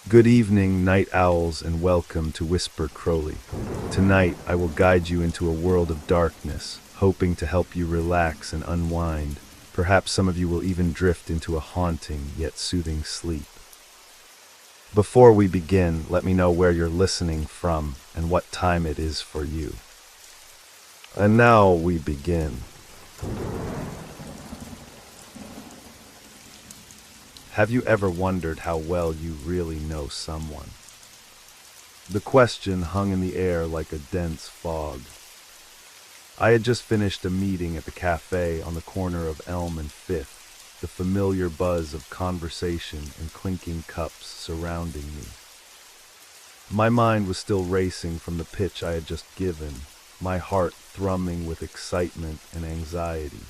Good evening, night owls, and welcome to Whisper Crowley. Tonight, I will guide you into a world of darkness, hoping to help you relax and unwind. Perhaps some of you will even drift into a haunting yet soothing sleep. Before we begin, let me know where you're listening from and what time it is for you. And now we begin. Have you ever wondered how well you really know someone? The question hung in the air like a dense fog. I had just finished a meeting at the cafe on the corner of Elm and Fifth, the familiar buzz of conversation and clinking cups surrounding me. My mind was still racing from the pitch I had just given, my heart thrumming with excitement and anxiety.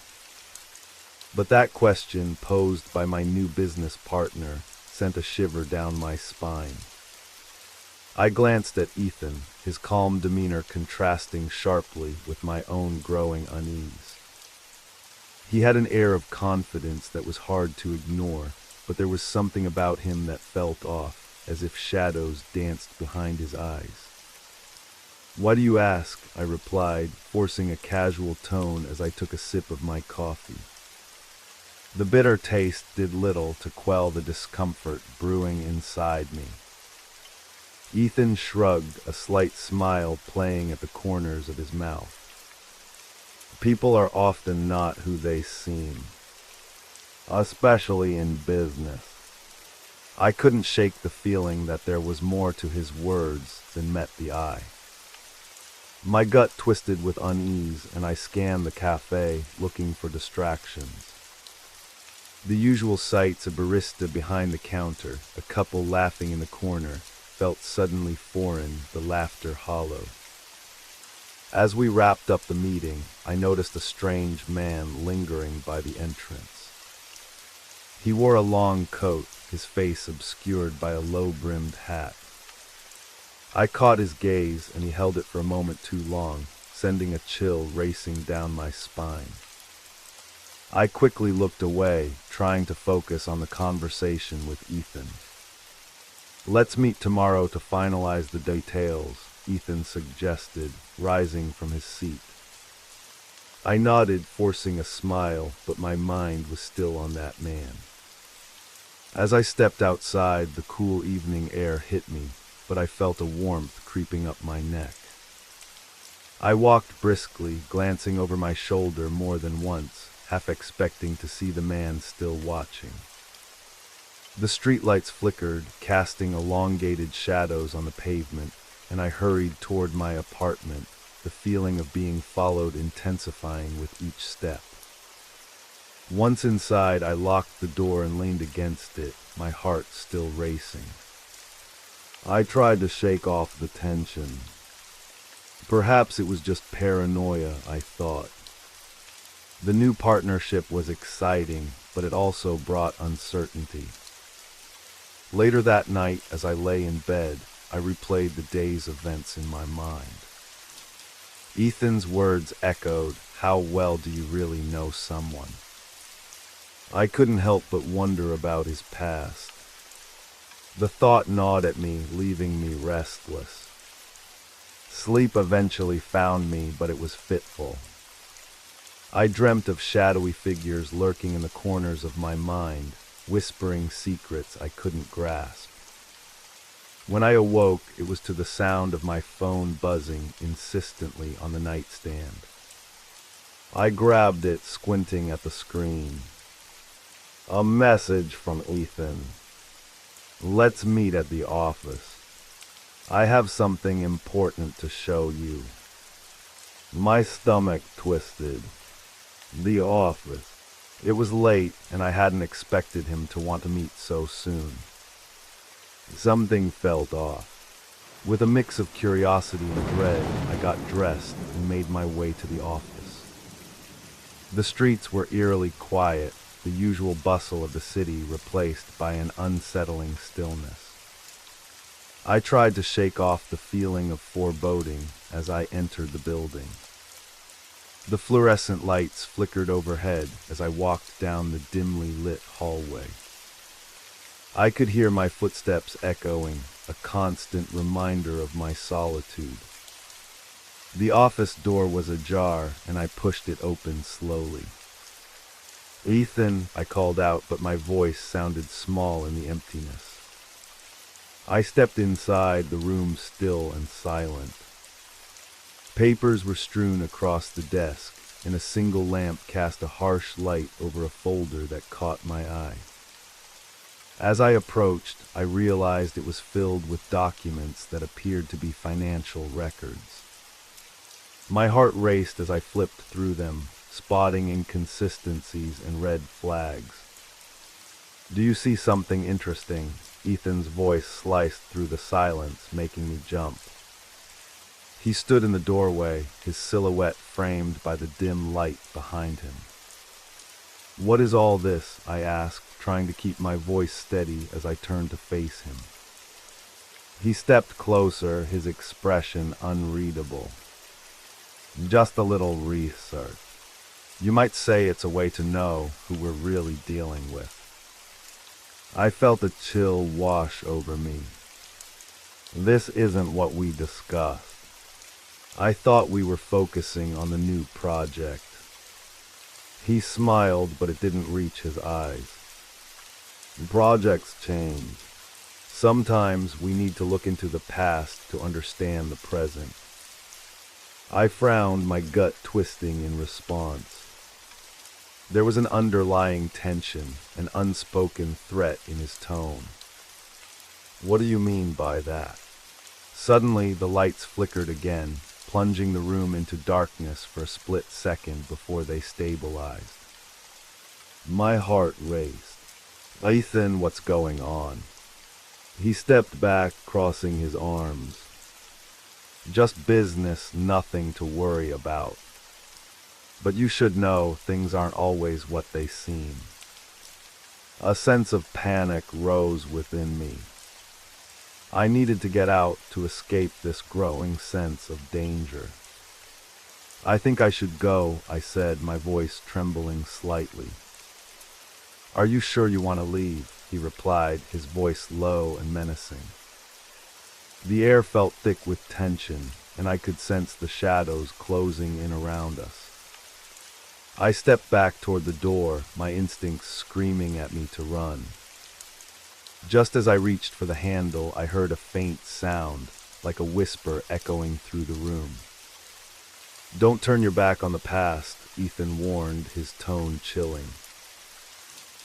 But that question, posed by my new business partner, sent a shiver down my spine. I glanced at Ethan, his calm demeanor contrasting sharply with my own growing unease. He had an air of confidence that was hard to ignore, but there was something about him that felt off, as if shadows danced behind his eyes. "Why do you ask?" I replied, forcing a casual tone as I took a sip of my coffee. The bitter taste did little to quell the discomfort brewing inside me. Ethan shrugged, a slight smile playing at the corners of his mouth. "People are often not who they seem, especially in business." I couldn't shake the feeling that there was more to his words than met the eye. My gut twisted with unease, and I scanned the cafe, looking for distractions. The usual sights, a barista behind the counter, a couple laughing in the corner, felt suddenly foreign, the laughter hollow. As we wrapped up the meeting, I noticed a strange man lingering by the entrance. He wore a long coat, his face obscured by a low-brimmed hat. I caught his gaze, and he held it for a moment too long, sending a chill racing down my spine. I quickly looked away, trying to focus on the conversation with Ethan. "Let's meet tomorrow to finalize the details," Ethan suggested, rising from his seat. I nodded, forcing a smile, but my mind was still on that man. As I stepped outside, the cool evening air hit me, but I felt a warmth creeping up my neck. I walked briskly, glancing over my shoulder more than once, half expecting to see the man still watching. The streetlights flickered, casting elongated shadows on the pavement, and I hurried toward my apartment, the feeling of being followed intensifying with each step. Once inside, I locked the door and leaned against it, my heart still racing. I tried to shake off the tension. Perhaps it was just paranoia, I thought. The new partnership was exciting, but it also brought uncertainty. Later that night, as I lay in bed, I replayed the day's events in my mind. Ethan's words echoed, "How well do you really know someone?" I couldn't help but wonder about his past. The thought gnawed at me, leaving me restless. Sleep eventually found me, but it was fitful. I dreamt of shadowy figures lurking in the corners of my mind, whispering secrets I couldn't grasp. When I awoke, it was to the sound of my phone buzzing insistently on the nightstand. I grabbed it, squinting at the screen. A message from Ethan. "Let's meet at the office. I have something important to show you." My stomach twisted. The office. It was late, and I hadn't expected him to want to meet so soon. Something felt off. With a mix of curiosity and dread, I got dressed and made my way to the office. The streets were eerily quiet, the usual bustle of the city replaced by an unsettling stillness. I tried to shake off the feeling of foreboding as I entered the building. The fluorescent lights flickered overhead as I walked down the dimly lit hallway. I could hear my footsteps echoing, a constant reminder of my solitude. The office door was ajar, and I pushed it open slowly. "Ethan," I called out, but my voice sounded small in the emptiness. I stepped inside, the room still and silent. Papers were strewn across the desk, and a single lamp cast a harsh light over a folder that caught my eye. As I approached, I realized it was filled with documents that appeared to be financial records. My heart raced as I flipped through them, spotting inconsistencies and red flags. "Do you see something interesting?" Ethan's voice sliced through the silence, making me jump. He stood in the doorway, his silhouette framed by the dim light behind him. "What is all this?" I asked, trying to keep my voice steady as I turned to face him. He stepped closer, his expression unreadable. "Just a little research. You might say it's a way to know who we're really dealing with." I felt a chill wash over me. "This isn't what we discussed. I thought we were focusing on the new project." He smiled, but it didn't reach his eyes. "Projects change. Sometimes we need to look into the past to understand the present." I frowned, my gut twisting in response. There was an underlying tension, an unspoken threat in his tone. "What do you mean by that?" Suddenly, the lights flickered again, plunging the room into darkness for a split second before they stabilized. My heart raced. "Ethan, what's going on?" He stepped back, crossing his arms. "Just business, nothing to worry about. But you should know things aren't always what they seem." A sense of panic rose within me. I needed to get out to escape this growing sense of danger. "I think I should go," I said, my voice trembling slightly. "Are you sure you want to leave?" he replied, his voice low and menacing. The air felt thick with tension, and I could sense the shadows closing in around us. I stepped back toward the door, my instincts screaming at me to run. Just as I reached for the handle, I heard a faint sound, like a whisper echoing through the room. "Don't turn your back on the past," Ethan warned, his tone chilling.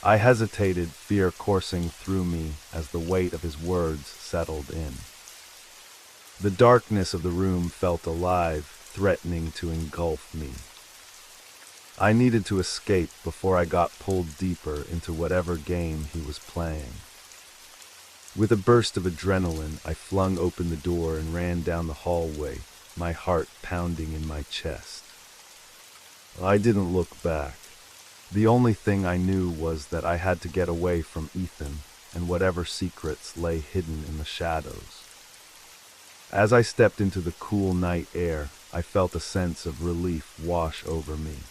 I hesitated, fear coursing through me as the weight of his words settled in. The darkness of the room felt alive, threatening to engulf me. I needed to escape before I got pulled deeper into whatever game he was playing. With a burst of adrenaline, I flung open the door and ran down the hallway, my heart pounding in my chest. I didn't look back. The only thing I knew was that I had to get away from Ethan and whatever secrets lay hidden in the shadows. As I stepped into the cool night air, I felt a sense of relief wash over me.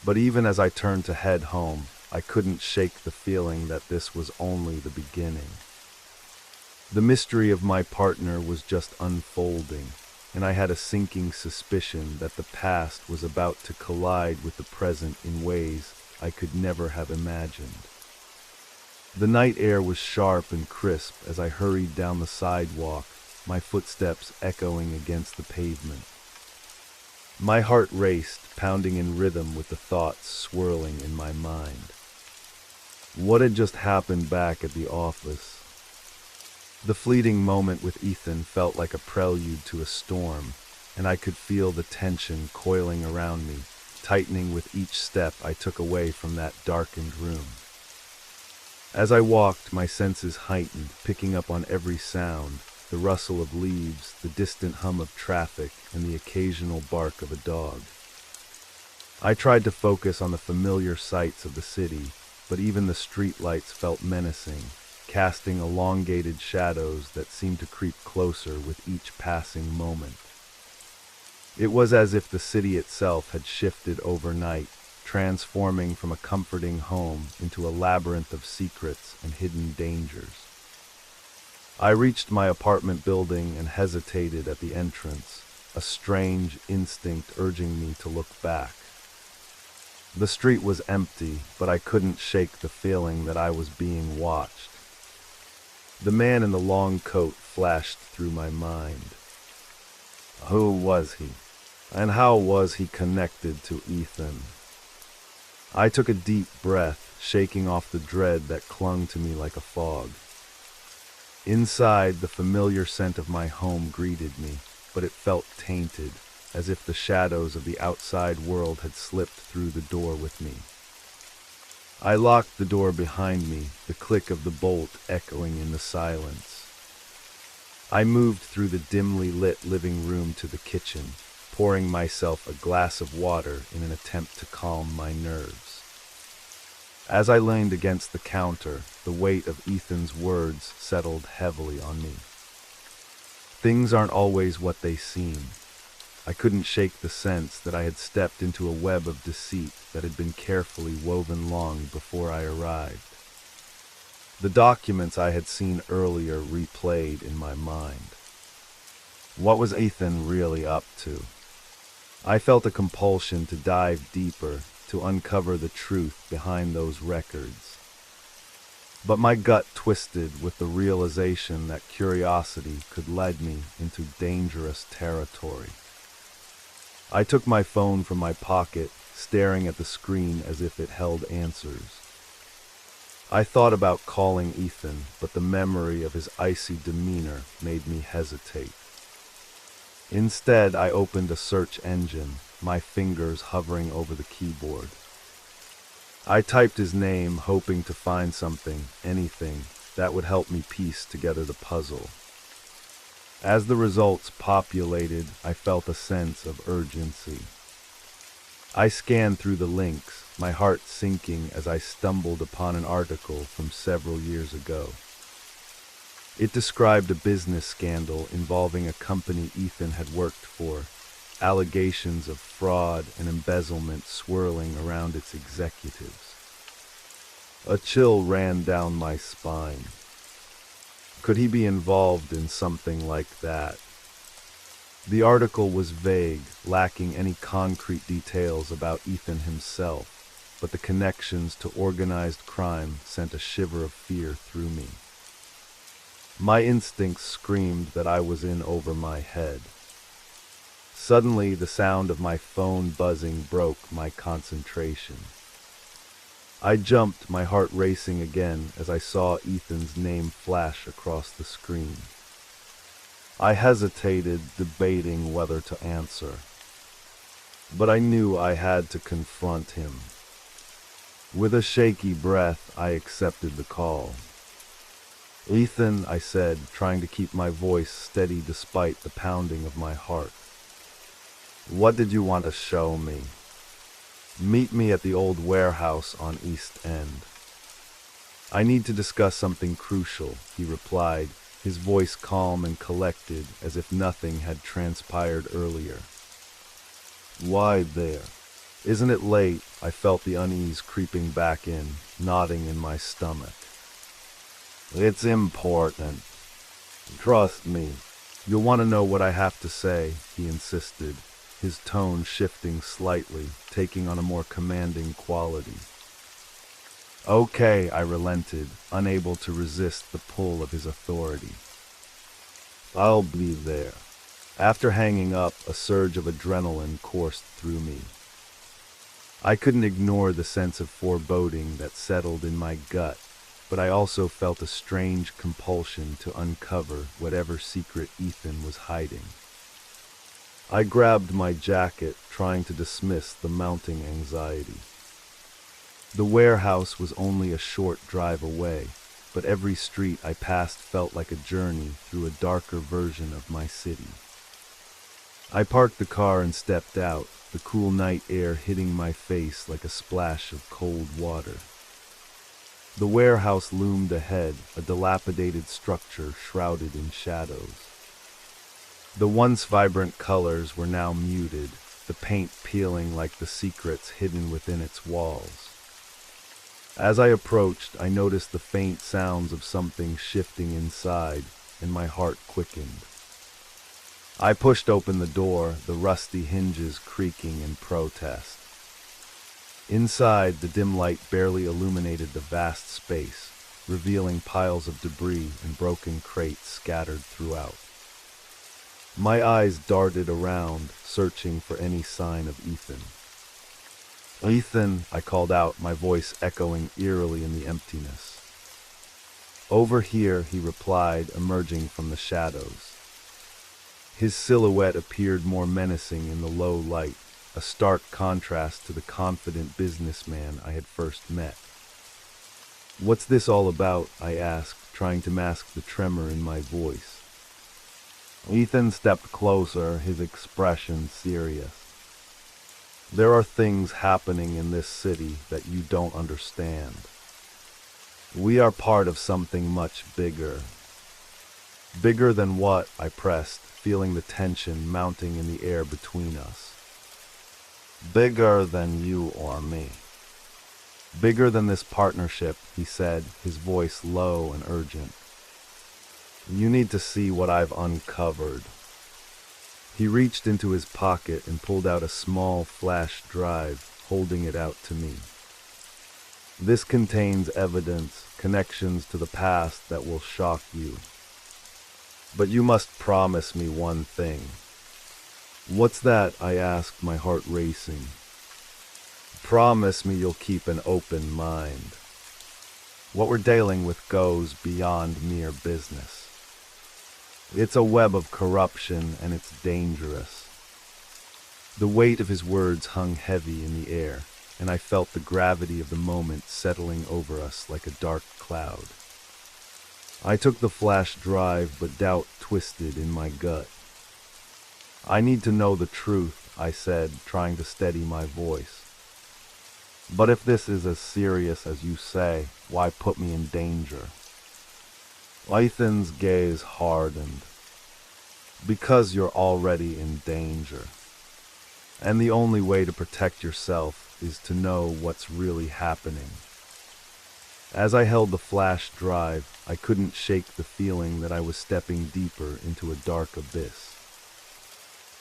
But even as I turned to head home, I couldn't shake the feeling that this was only the beginning. The mystery of my partner was just unfolding, and I had a sinking suspicion that the past was about to collide with the present in ways I could never have imagined. The night air was sharp and crisp as I hurried down the sidewalk, my footsteps echoing against the pavement. My heart raced, pounding in rhythm with the thoughts swirling in my mind. What had just happened back at the office? The fleeting moment with Ethan felt like a prelude to a storm, and I could feel the tension coiling around me, tightening with each step I took away from that darkened room. As I walked, my senses heightened, picking up on every sound, the rustle of leaves, the distant hum of traffic, and the occasional bark of a dog. I tried to focus on the familiar sights of the city, but even the streetlights felt menacing, casting elongated shadows that seemed to creep closer with each passing moment. It was as if the city itself had shifted overnight, transforming from a comforting home into a labyrinth of secrets and hidden dangers. I reached my apartment building and hesitated at the entrance, a strange instinct urging me to look back. The street was empty, but I couldn't shake the feeling that I was being watched. The man in the long coat flashed through my mind. Who was he? And how was he connected to Ethan? I took a deep breath, shaking off the dread that clung to me like a fog. Inside, the familiar scent of my home greeted me, but it felt tainted, as if the shadows of the outside world had slipped through the door with me. I locked the door behind me, the click of the bolt echoing in the silence. I moved through the dimly lit living room to the kitchen, pouring myself a glass of water in an attempt to calm my nerves. As I leaned against the counter, the weight of Ethan's words settled heavily on me. Things aren't always what they seem. I couldn't shake the sense that I had stepped into a web of deceit that had been carefully woven long before I arrived. The documents I had seen earlier replayed in my mind. What was Ethan really up to? I felt a compulsion to dive deeper, to uncover the truth behind those records. But my gut twisted with the realization that curiosity could lead me into dangerous territory. I took my phone from my pocket, staring at the screen as if it held answers. I thought about calling Ethan, but the memory of his icy demeanor made me hesitate. Instead, I opened a search engine, my fingers hovering over the keyboard. I typed his name, hoping to find something, anything, that would help me piece together the puzzle. As the results populated, I felt a sense of urgency. I scanned through the links, my heart sinking as I stumbled upon an article from several years ago. It described a business scandal involving a company Ethan had worked for, allegations of fraud and embezzlement swirling around its executives. A chill ran down my spine. Could he be involved in something like that? The article was vague, lacking any concrete details about Ethan himself, but the connections to organized crime sent a shiver of fear through me. My instincts screamed that I was in over my head. Suddenly, the sound of my phone buzzing broke my concentration. I jumped, my heart racing again as I saw Ethan's name flash across the screen. I hesitated, debating whether to answer. But I knew I had to confront him. With a shaky breath, I accepted the call. "Ethan," I said, trying to keep my voice steady despite the pounding of my heart. "What did you want to show me?" "Meet me at the old warehouse on East End." "I need to discuss something crucial," he replied, his voice calm and collected as if nothing had transpired earlier. "Why there? Isn't it late?" I felt the unease creeping back in, knotting in my stomach. "It's important. Trust me. You'll want to know what I have to say," he insisted, his tone shifting slightly, taking on a more commanding quality. "Okay," I relented, unable to resist the pull of his authority. "I'll be there." After hanging up, a surge of adrenaline coursed through me. I couldn't ignore the sense of foreboding that settled in my gut, but I also felt a strange compulsion to uncover whatever secret Ethan was hiding. I grabbed my jacket, trying to dismiss the mounting anxiety. The warehouse was only a short drive away, but every street I passed felt like a journey through a darker version of my city. I parked the car and stepped out, the cool night air hitting my face like a splash of cold water. The warehouse loomed ahead, a dilapidated structure shrouded in shadows. The once vibrant colors were now muted, the paint peeling like the secrets hidden within its walls. As I approached, I noticed the faint sounds of something shifting inside, and my heart quickened. I pushed open the door, the rusty hinges creaking in protest. Inside, the dim light barely illuminated the vast space, revealing piles of debris and broken crates scattered throughout. My eyes darted around, searching for any sign of Ethan. "Ethan," I called out, my voice echoing eerily in the emptiness. "Over here," he replied, emerging from the shadows. His silhouette appeared more menacing in the low light, a stark contrast to the confident businessman I had first met. "What's this all about?" I asked, trying to mask the tremor in my voice. Ethan stepped closer, his expression serious. "There are things happening in this city that you don't understand. We are part of something much bigger." "Bigger than what?" I pressed, feeling the tension mounting in the air between us. "Bigger than you or me." "Bigger than this partnership," he said, his voice low and urgent. "You need to see what I've uncovered." He reached into his pocket and pulled out a small flash drive, holding it out to me. "This contains evidence, connections to the past that will shock you. But you must promise me one thing." "What's that?" I asked, my heart racing. "Promise me you'll keep an open mind. What we're dealing with goes beyond mere business. It's a web of corruption, and it's dangerous." The weight of his words hung heavy in the air, and I felt the gravity of the moment settling over us like a dark cloud. I took the flash drive, but doubt twisted in my gut. "I need to know the truth," I said, trying to steady my voice. "But if this is as serious as you say, why put me in danger?" Ethan's gaze hardened. "Because you're already in danger. And the only way to protect yourself is to know what's really happening." As I held the flash drive, I couldn't shake the feeling that I was stepping deeper into a dark abyss.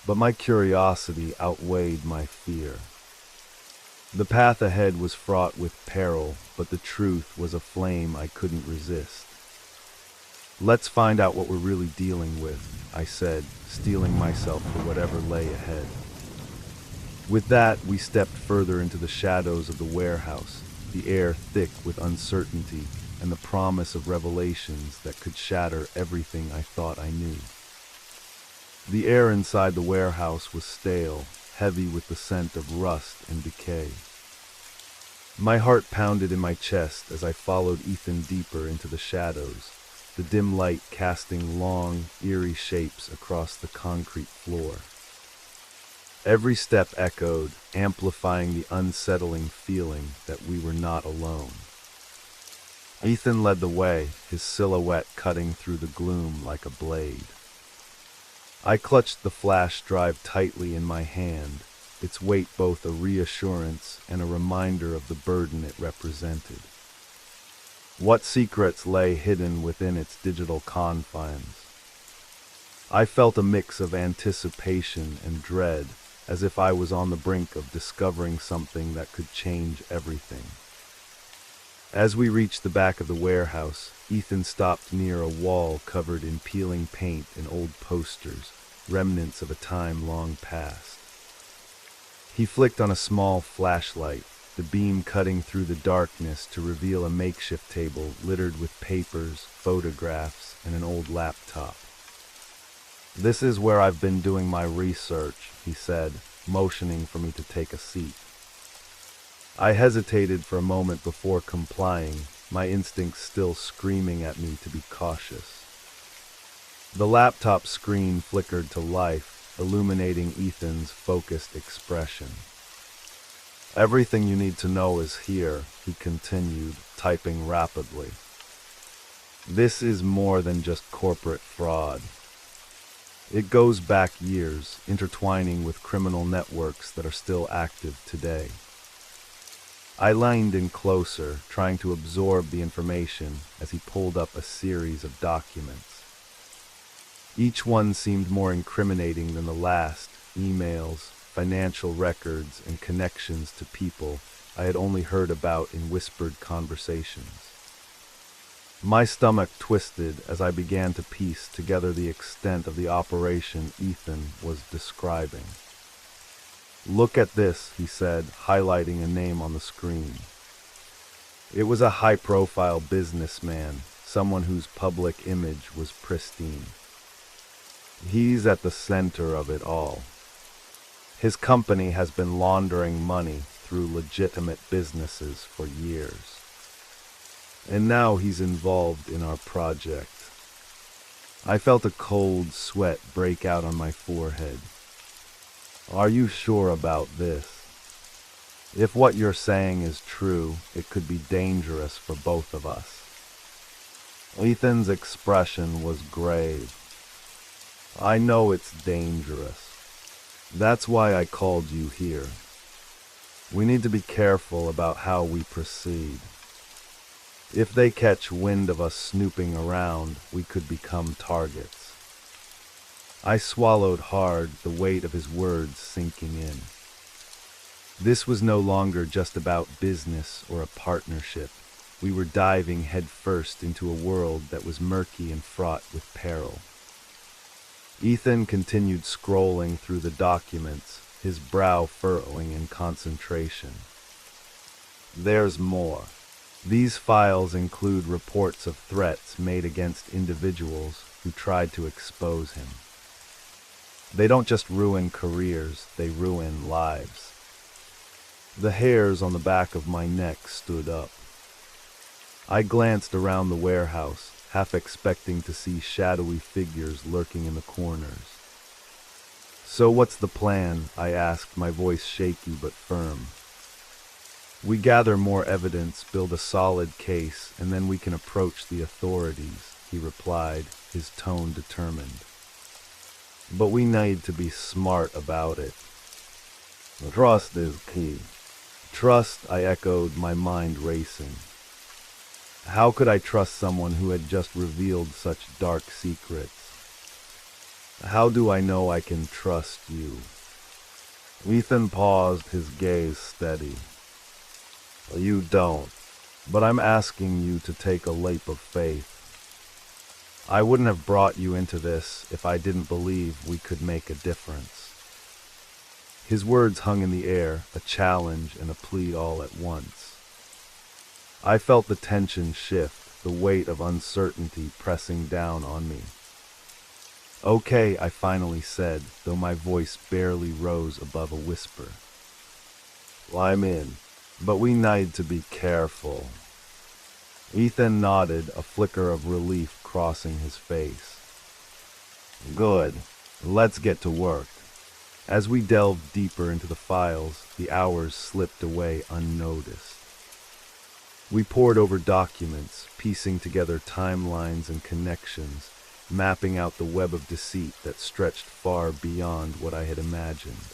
But my curiosity outweighed my fear. The path ahead was fraught with peril, but the truth was a flame I couldn't resist. "Let's find out what we're really dealing with," I said, steeling myself for whatever lay ahead. With that, we stepped further into the shadows of the warehouse, the air thick with uncertainty and the promise of revelations that could shatter everything I thought I knew. The air inside the warehouse was stale, heavy with the scent of rust and decay. My heart pounded in my chest as I followed Ethan deeper into the shadows, the dim light casting long, eerie shapes across the concrete floor. Every step echoed, amplifying the unsettling feeling that we were not alone. Ethan led the way, his silhouette cutting through the gloom like a blade. I clutched the flash drive tightly in my hand, its weight both a reassurance and a reminder of the burden it represented. What secrets lay hidden within its digital confines? I felt a mix of anticipation and dread, as if I was on the brink of discovering something that could change everything. As we reached the back of the warehouse, Ethan stopped near a wall covered in peeling paint and old posters, remnants of a time long past. He flicked on a small flashlight, the beam cutting through the darkness to reveal a makeshift table littered with papers, photographs, and an old laptop. "This is where I've been doing my research," he said, motioning for me to take a seat. I hesitated for a moment before complying, my instincts still screaming at me to be cautious. The laptop screen flickered to life, illuminating Ethan's focused expression. "Everything you need to know is here," he continued, typing rapidly. "This is more than just corporate fraud. It goes back years, intertwining with criminal networks that are still active today. I leaned in closer, trying to absorb the information as he pulled up a series of documents. Each one seemed more incriminating than the last: emails, financial records, and connections to people I had only heard about in whispered conversations. My stomach twisted as I began to piece together the extent of the operation Ethan was describing. "Look at this," he said, highlighting a name on the screen. It was a high-profile businessman, someone whose public image was pristine. He's at the center of it all. His company has been laundering money through legitimate businesses for years. And now he's involved in our project. I felt a cold sweat break out on my forehead. "Are you sure about this? If what you're saying is true, it could be dangerous for both of us." Ethan's expression was grave. "I know it's dangerous. That's why I called you here. We need to be careful about how we proceed. If they catch wind of us snooping around, we could become targets." I swallowed hard, the weight of his words sinking in. This was no longer just about business or a partnership. We were diving headfirst into a world that was murky and fraught with peril. Ethan continued scrolling through the documents, his brow furrowing in concentration. "There's more. These files include reports of threats made against individuals who tried to expose him. They don't just ruin careers, they ruin lives." The hairs on the back of my neck stood up. I glanced around the warehouse, half expecting to see shadowy figures lurking in the corners. "So what's the plan?" I asked, my voice shaky but firm. "We gather more evidence, build a solid case, and then we can approach the authorities," he replied, his tone determined. "But we need to be smart about it. Trust is key." "Trust," I echoed, my mind racing. How could I trust someone who had just revealed such dark secrets? "How do I know I can trust you?" Ethan paused, his gaze steady. "You don't, but I'm asking you to take a leap of faith. I wouldn't have brought you into this if I didn't believe we could make a difference." His words hung in the air, a challenge and a plea all at once. I felt the tension shift, the weight of uncertainty pressing down on me. "Okay," I finally said, though my voice barely rose above a whisper. "Well, I'm in, but we need to be careful." Ethan nodded, a flicker of relief crossing his face. "Good. Let's get to work." As we delved deeper into the files, the hours slipped away unnoticed. We pored over documents, piecing together timelines and connections, mapping out the web of deceit that stretched far beyond what I had imagined.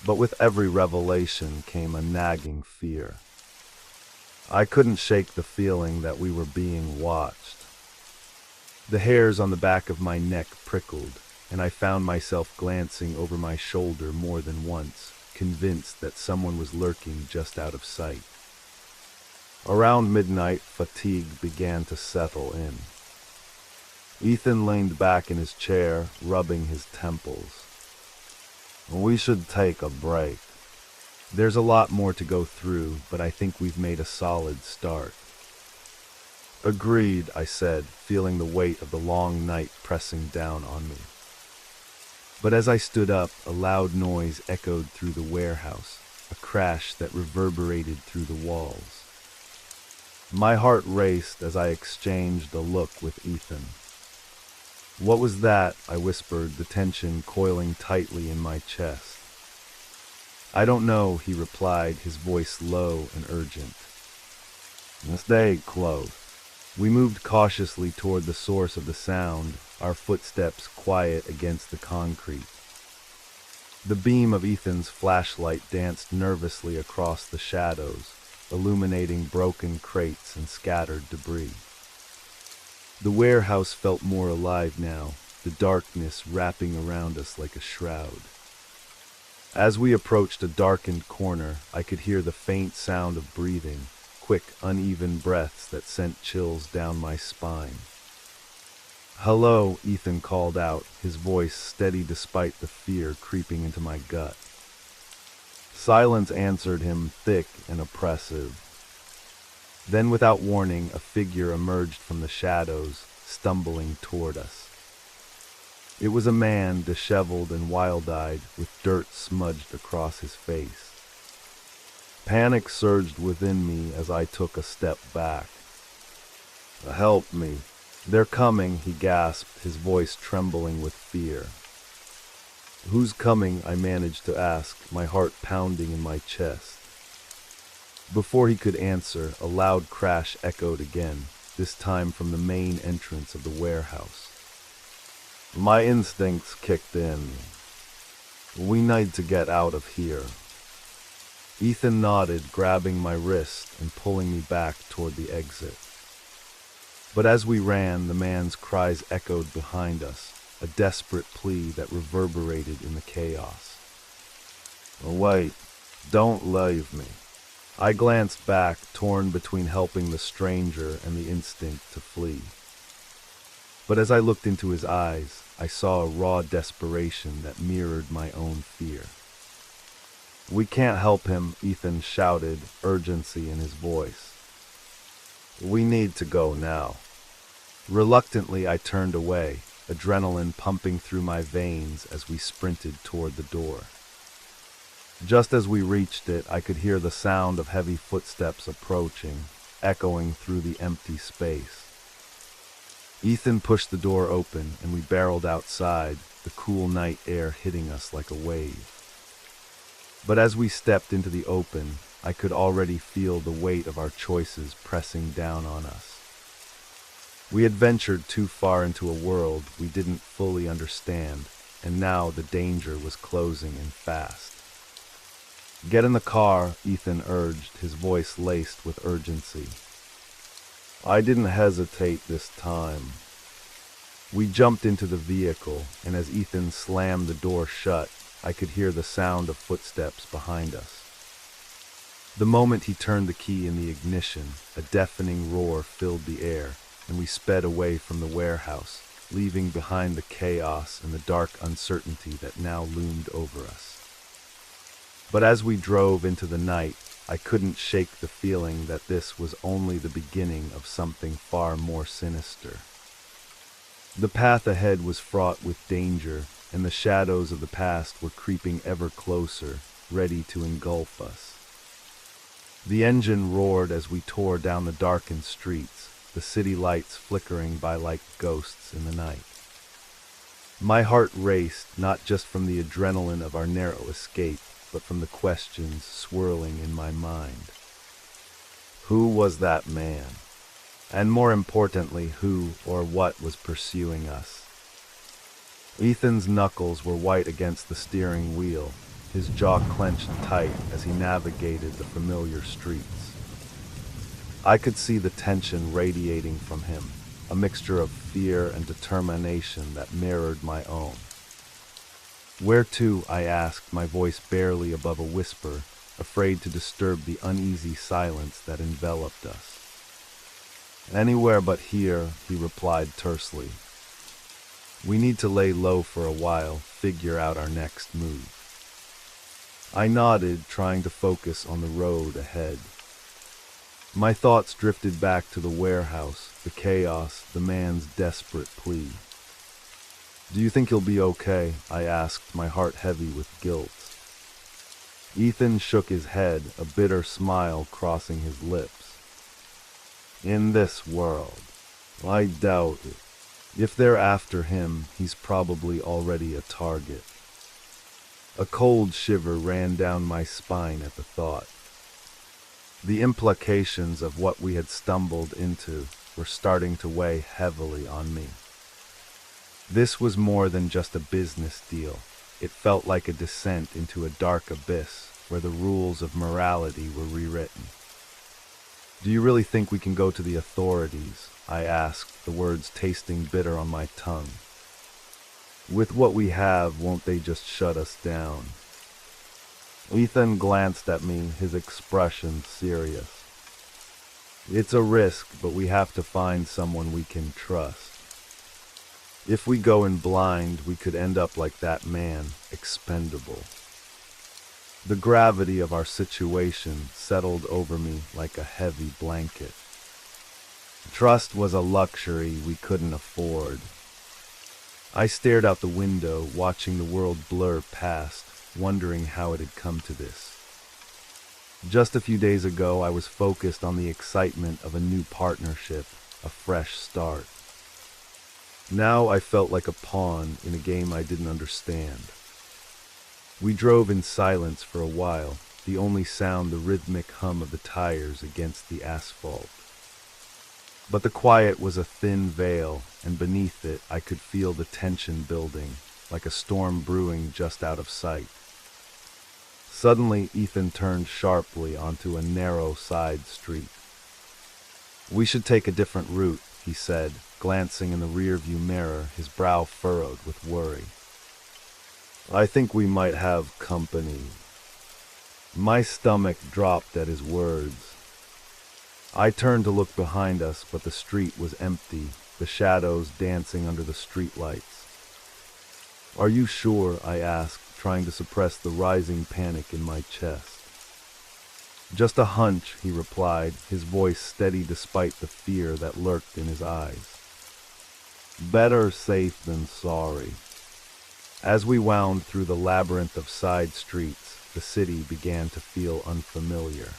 But with every revelation came a nagging fear. I couldn't shake the feeling that we were being watched. The hairs on the back of my neck prickled, and I found myself glancing over my shoulder more than once, convinced that someone was lurking just out of sight. Around midnight, fatigue began to settle in. Ethan leaned back in his chair, rubbing his temples. "We should take a break. There's a lot more to go through, but I think we've made a solid start." "Agreed," I said, feeling the weight of the long night pressing down on me. But as I stood up, a loud noise echoed through the warehouse, a crash that reverberated through the walls. My heart raced as I exchanged a look with Ethan. "What was that?" I whispered, the tension coiling tightly in my chest. "I don't know," he replied, his voice low and urgent. "Stay close." We moved cautiously toward the source of the sound, our footsteps quiet against the concrete. The beam of Ethan's flashlight danced nervously across the shadows, illuminating broken crates and scattered debris. The warehouse felt more alive now, the darkness wrapping around us like a shroud. As we approached a darkened corner, I could hear the faint sound of breathing, quick, uneven breaths that sent chills down my spine. "Hello," Ethan called out, his voice steady despite the fear creeping into my gut. Silence answered him, thick and oppressive. Then, without warning, a figure emerged from the shadows, stumbling toward us. It was a man, disheveled and wild-eyed, with dirt smudged across his face. Panic surged within me as I took a step back. "Help me. They're coming," he gasped, his voice trembling with fear. "Who's coming?" I managed to ask, my heart pounding in my chest. Before he could answer, a loud crash echoed again, this time from the main entrance of the warehouse. My instincts kicked in. "We need to get out of here." Ethan nodded, grabbing my wrist and pulling me back toward the exit. But as we ran, the man's cries echoed behind us, a desperate plea that reverberated in the chaos. "Wait, don't leave me." I glanced back, torn between helping the stranger and the instinct to flee. But as I looked into his eyes, I saw a raw desperation that mirrored my own fear. "We can't help him," Ethan shouted, urgency in his voice. "We need to go now." Reluctantly, I turned away, adrenaline pumping through my veins as we sprinted toward the door. Just as we reached it, I could hear the sound of heavy footsteps approaching, echoing through the empty space. Ethan pushed the door open, and we barreled outside, the cool night air hitting us like a wave. But as we stepped into the open, I could already feel the weight of our choices pressing down on us. We had ventured too far into a world we didn't fully understand, and now the danger was closing in fast. "Get in the car," Ethan urged, his voice laced with urgency. I didn't hesitate this time. We jumped into the vehicle, and as Ethan slammed the door shut, I could hear the sound of footsteps behind us. The moment he turned the key in the ignition, a deafening roar filled the air, and we sped away from the warehouse, leaving behind the chaos and the dark uncertainty that now loomed over us. But as we drove into the night, I couldn't shake the feeling that this was only the beginning of something far more sinister. The path ahead was fraught with danger, and the shadows of the past were creeping ever closer, ready to engulf us. The engine roared as we tore down the darkened streets, the city lights flickering by like ghosts in the night. My heart raced, not just from the adrenaline of our narrow escape, but from the questions swirling in my mind. Who was that man? And more importantly, who or what was pursuing us? Ethan's knuckles were white against the steering wheel, his jaw clenched tight as he navigated the familiar streets. I could see the tension radiating from him, a mixture of fear and determination that mirrored my own. "Where to?" I asked, my voice barely above a whisper, afraid to disturb the uneasy silence that enveloped us. "Anywhere but here," he replied tersely. "We need to lay low for a while, figure out our next move." I nodded, trying to focus on the road ahead. My thoughts drifted back to the warehouse, the chaos, the man's desperate plea. "Do you think you'll be okay?" I asked, my heart heavy with guilt. Ethan shook his head, a bitter smile crossing his lips. "In this world, I doubt it. If they're after him, he's probably already a target." A cold shiver ran down my spine at the thought. The implications of what we had stumbled into were starting to weigh heavily on me. This was more than just a business deal. It felt like a descent into a dark abyss where the rules of morality were rewritten. "Do you really think we can go to the authorities?" I asked, the words tasting bitter on my tongue. "With what we have, won't they just shut us down?" Ethan glanced at me, his expression serious. "It's a risk, but we have to find someone we can trust. If we go in blind, we could end up like that man, expendable." The gravity of our situation settled over me like a heavy blanket. Trust was a luxury we couldn't afford. I stared out the window, watching the world blur past, wondering how it had come to this. Just a few days ago, I was focused on the excitement of a new partnership, a fresh start. Now I felt like a pawn in a game I didn't understand. We drove in silence for a while, the only sound the rhythmic hum of the tires against the asphalt. But the quiet was a thin veil, and beneath it I could feel the tension building, like a storm brewing just out of sight. Suddenly, Ethan turned sharply onto a narrow side street. "We should take a different route," he said, glancing in the rearview mirror, his brow furrowed with worry. "I think we might have company." My stomach dropped at his words. I turned to look behind us, but the street was empty, the shadows dancing under the streetlights. "Are you sure?" I asked, trying to suppress the rising panic in my chest. "Just a hunch," he replied, his voice steady despite the fear that lurked in his eyes. "Better safe than sorry." As we wound through the labyrinth of side streets, the city began to feel unfamiliar.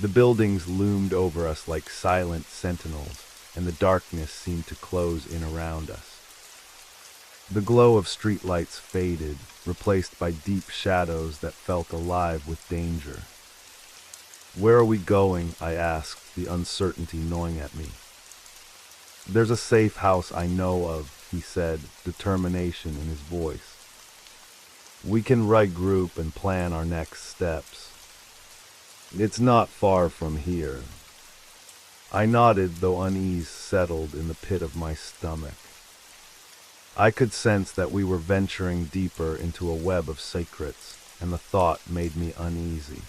The buildings loomed over us like silent sentinels, and the darkness seemed to close in around us. The glow of streetlights faded, replaced by deep shadows that felt alive with danger. "Where are we going?" I asked, the uncertainty gnawing at me. "There's a safe house I know of," he said, determination in his voice. "We can regroup and plan our next steps. It's not far from here." I nodded, though unease settled in the pit of my stomach. I could sense that we were venturing deeper into a web of secrets, and the thought made me uneasy.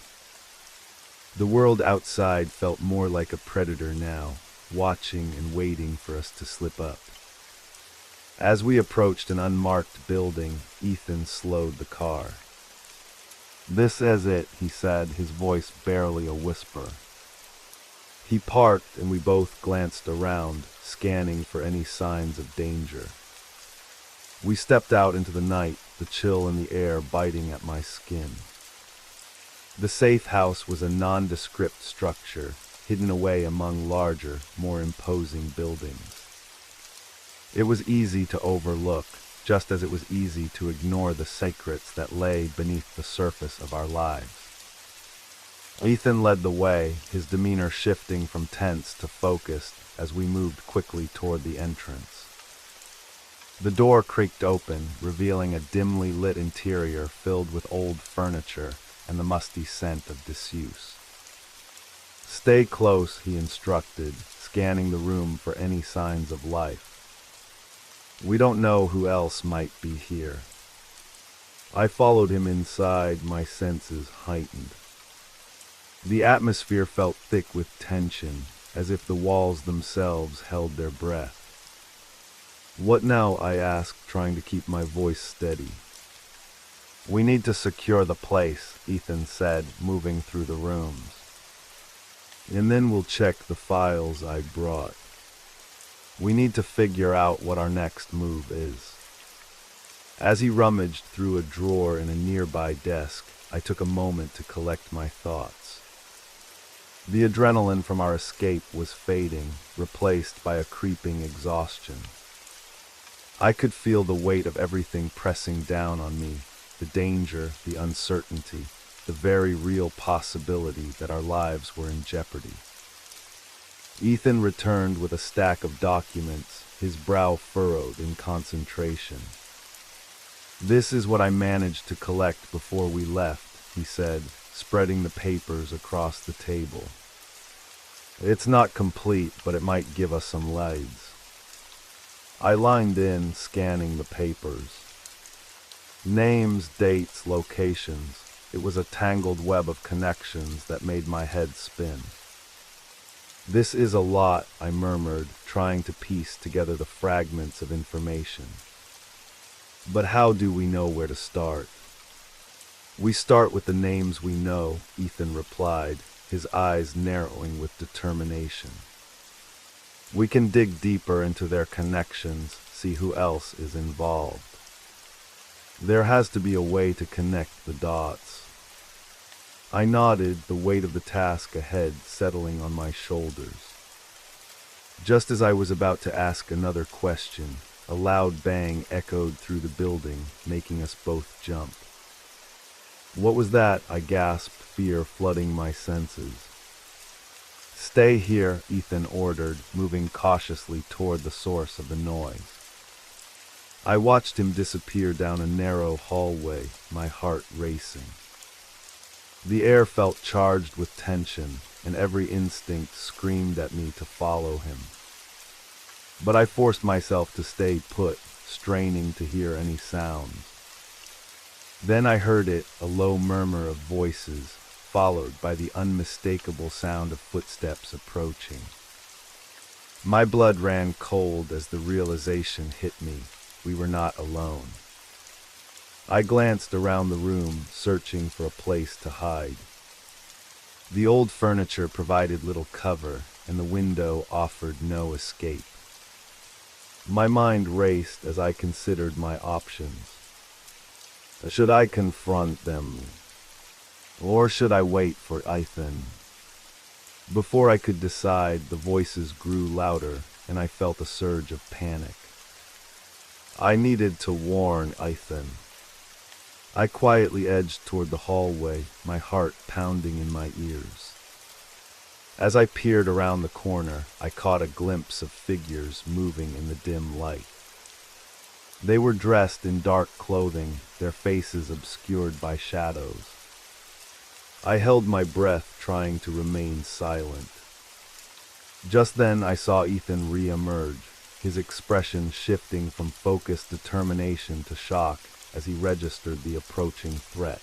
The world outside felt more like a predator now, watching and waiting for us to slip up. As we approached an unmarked building, Ethan slowed the car. "This is it," he said, his voice barely a whisper. He parked, and we both glanced around, scanning for any signs of danger. We stepped out into the night, the chill in the air biting at my skin. The safe house was a nondescript structure, hidden away among larger, more imposing buildings. It was easy to overlook, just as it was easy to ignore the secrets that lay beneath the surface of our lives. Ethan led the way, his demeanor shifting from tense to focused as we moved quickly toward the entrance. The door creaked open, revealing a dimly lit interior filled with old furniture and the musty scent of disuse. "Stay close," he instructed, scanning the room for any signs of life. "We don't know who else might be here." I followed him inside, my senses heightened. The atmosphere felt thick with tension, as if the walls themselves held their breath. "What now?" I asked, trying to keep my voice steady. "We need to secure the place," Ethan said, moving through the rooms. "And then we'll check the files I brought. We need to figure out what our next move is." As he rummaged through a drawer in a nearby desk, I took a moment to collect my thoughts. The adrenaline from our escape was fading, replaced by a creeping exhaustion. I could feel the weight of everything pressing down on me, the danger, the uncertainty, the very real possibility that our lives were in jeopardy. Ethan returned with a stack of documents, his brow furrowed in concentration. "This is what I managed to collect before we left," he said, spreading the papers across the table. "It's not complete, but it might give us some leads." I lined in, scanning the papers. Names, dates, locations. It was a tangled web of connections that made my head spin. "This is a lot," I murmured, trying to piece together the fragments of information. "But how do we know where to start?" "We start with the names we know," Ethan replied, his eyes narrowing with determination. "We can dig deeper into their connections, see who else is involved. There has to be a way to connect the dots." I nodded, the weight of the task ahead settling on my shoulders. Just as I was about to ask another question, a loud bang echoed through the building, making us both jump. "What was that?" I gasped, fear flooding my senses. "Stay here," Ethan ordered, moving cautiously toward the source of the noise. I watched him disappear down a narrow hallway, my heart racing. The air felt charged with tension, and every instinct screamed at me to follow him. But I forced myself to stay put, straining to hear any sounds. Then I heard it, a low murmur of voices, followed by the unmistakable sound of footsteps approaching. My blood ran cold as the realization hit me. We were not alone. I glanced around the room, searching for a place to hide. The old furniture provided little cover, and the window offered no escape. My mind raced as I considered my options. Should I confront them? Or should I wait for Ethan? Before I could decide, the voices grew louder, and I felt a surge of panic. I needed to warn Ethan. I quietly edged toward the hallway, my heart pounding in my ears. As I peered around the corner, I caught a glimpse of figures moving in the dim light. They were dressed in dark clothing, their faces obscured by shadows. I held my breath, trying to remain silent. Just then I saw Ethan re-emerge, his expression shifting from focused determination to shock as he registered the approaching threat.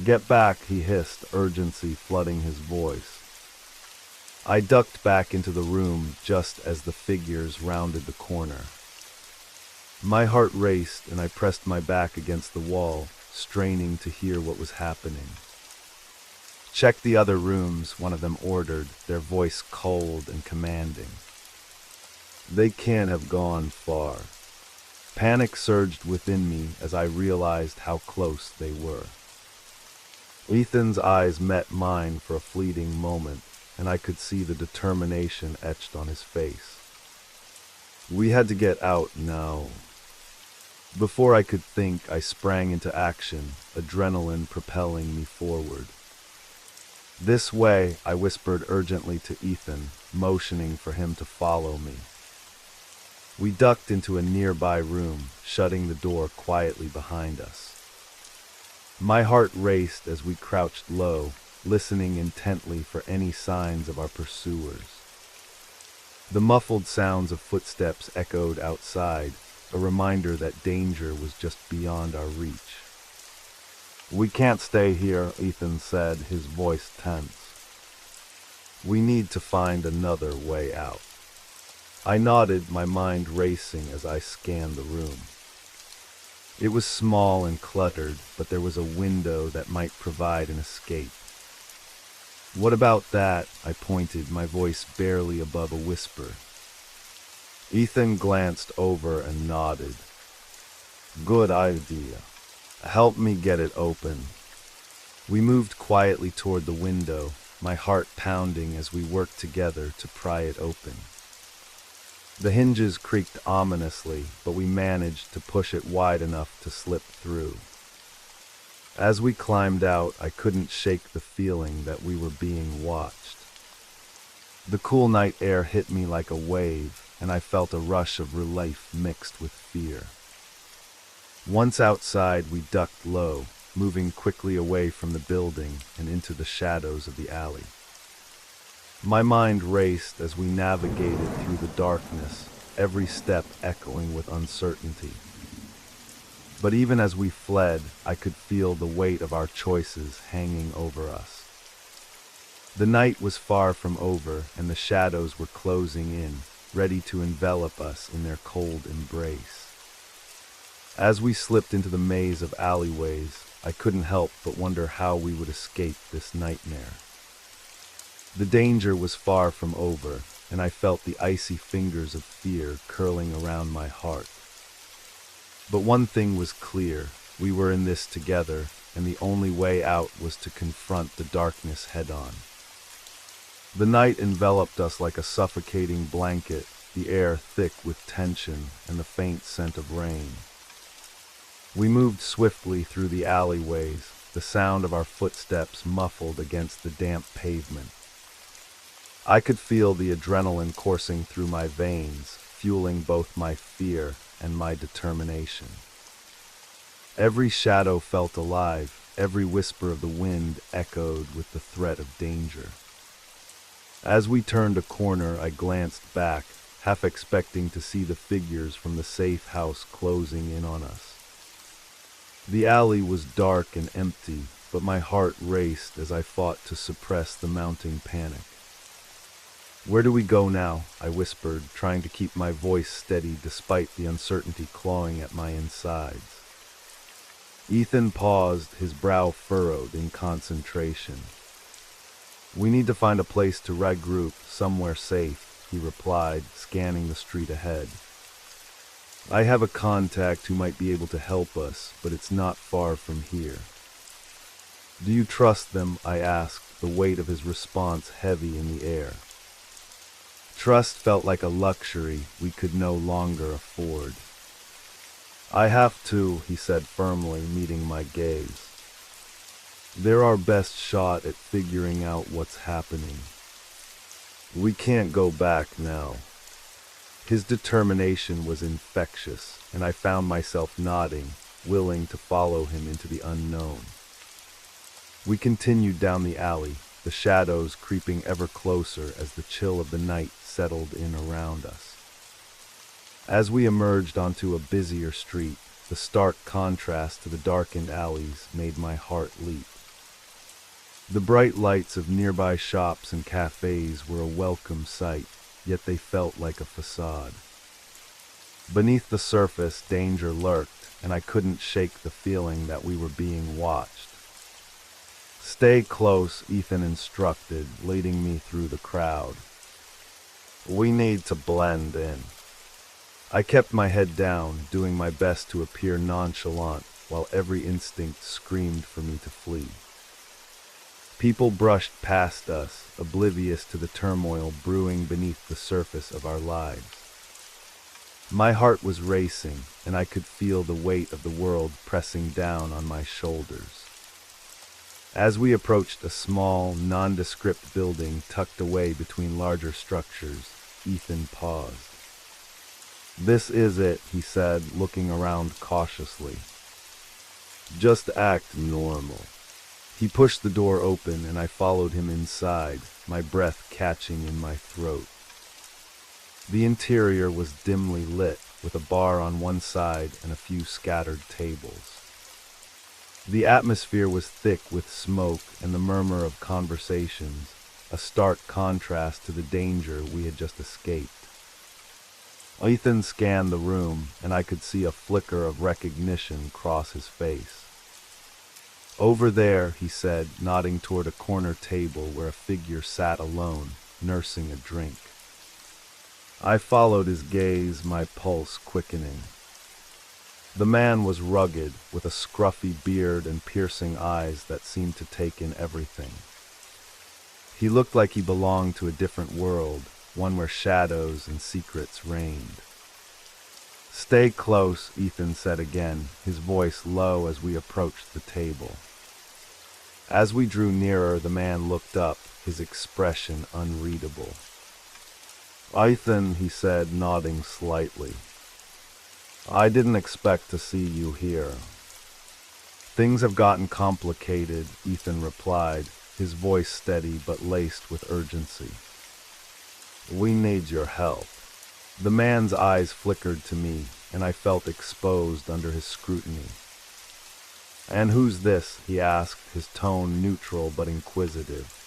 "Get back," he hissed, urgency flooding his voice. I ducked back into the room just as the figures rounded the corner. My heart raced and I pressed my back against the wall, straining to hear what was happening. "Check the other rooms," one of them ordered, their voice cold and commanding. "They can't have gone far." Panic surged within me as I realized how close they were. Ethan's eyes met mine for a fleeting moment, and I could see the determination etched on his face. We had to get out now. Before I could think, I sprang into action, adrenaline propelling me forward. "This way," I whispered urgently to Ethan, motioning for him to follow me. We ducked into a nearby room, shutting the door quietly behind us. My heart raced as we crouched low, listening intently for any signs of our pursuers. The muffled sounds of footsteps echoed outside, a reminder that danger was just beyond our reach. "We can't stay here," Ethan said, his voice tense. "We need to find another way out." I nodded, my mind racing as I scanned the room. It was small and cluttered, but there was a window that might provide an escape. "What about that?" I pointed, my voice barely above a whisper. Ethan glanced over and nodded. "Good idea. Help me get it open." We moved quietly toward the window, my heart pounding as we worked together to pry it open. The hinges creaked ominously, but we managed to push it wide enough to slip through. As we climbed out, I couldn't shake the feeling that we were being watched. The cool night air hit me like a wave, and I felt a rush of relief mixed with fear. Once outside, we ducked low, moving quickly away from the building and into the shadows of the alley. My mind raced as we navigated through the darkness, every step echoing with uncertainty. But even as we fled, I could feel the weight of our choices hanging over us. The night was far from over, and the shadows were closing in, ready to envelop us in their cold embrace. As we slipped into the maze of alleyways, I couldn't help but wonder how we would escape this nightmare. The danger was far from over, and I felt the icy fingers of fear curling around my heart. But one thing was clear: we were in this together, and the only way out was to confront the darkness head-on. The night enveloped us like a suffocating blanket, the air thick with tension and the faint scent of rain. We moved swiftly through the alleyways, the sound of our footsteps muffled against the damp pavement. I could feel the adrenaline coursing through my veins, fueling both my fear and my determination. Every shadow felt alive, every whisper of the wind echoed with the threat of danger. As we turned a corner, I glanced back, half expecting to see the figures from the safe house closing in on us. The alley was dark and empty, but my heart raced as I fought to suppress the mounting panic. "Where do we go now?" I whispered, trying to keep my voice steady despite the uncertainty clawing at my insides. Ethan paused, his brow furrowed in concentration. "We need to find a place to regroup, somewhere safe," he replied, scanning the street ahead. "I have a contact who might be able to help us, but it's not far from here." "Do you trust them?" I asked, the weight of his response heavy in the air. Trust felt like a luxury we could no longer afford. "I have to," he said firmly, meeting my gaze. "They're our best shot at figuring out what's happening. We can't go back now." His determination was infectious, and I found myself nodding, willing to follow him into the unknown. We continued down the alley, the shadows creeping ever closer as the chill of the night settled in around us. As we emerged onto a busier street, the stark contrast to the darkened alleys made my heart leap. The bright lights of nearby shops and cafes were a welcome sight, yet they felt like a facade. Beneath the surface, danger lurked, and I couldn't shake the feeling that we were being watched. "Stay close," Ethan instructed, leading me through the crowd. "We need to blend in." I kept my head down, doing my best to appear nonchalant, while every instinct screamed for me to flee. People brushed past us, oblivious to the turmoil brewing beneath the surface of our lives. My heart was racing, and I could feel the weight of the world pressing down on my shoulders. As we approached a small, nondescript building tucked away between larger structures, Ethan paused. "This is it," he said, looking around cautiously. "Just act normal." He pushed the door open, and I followed him inside, my breath catching in my throat. The interior was dimly lit, with a bar on one side and a few scattered tables. The atmosphere was thick with smoke and the murmur of conversations, a stark contrast to the danger we had just escaped. Ethan scanned the room, and I could see a flicker of recognition cross his face. "Over there," he said, nodding toward a corner table where a figure sat alone, nursing a drink. I followed his gaze, my pulse quickening. The man was rugged, with a scruffy beard and piercing eyes that seemed to take in everything. He looked like he belonged to a different world, one where shadows and secrets reigned. "Stay close," Ethan said again, his voice low as we approached the table. As we drew nearer, the man looked up, his expression unreadable. Ethan, he said, nodding slightly. I didn't expect to see you here. Things have gotten complicated, Ethan replied, his voice steady but laced with urgency. We need your help. The man's eyes flickered to me, and I felt exposed under his scrutiny. And who's this? He asked, his tone neutral but inquisitive.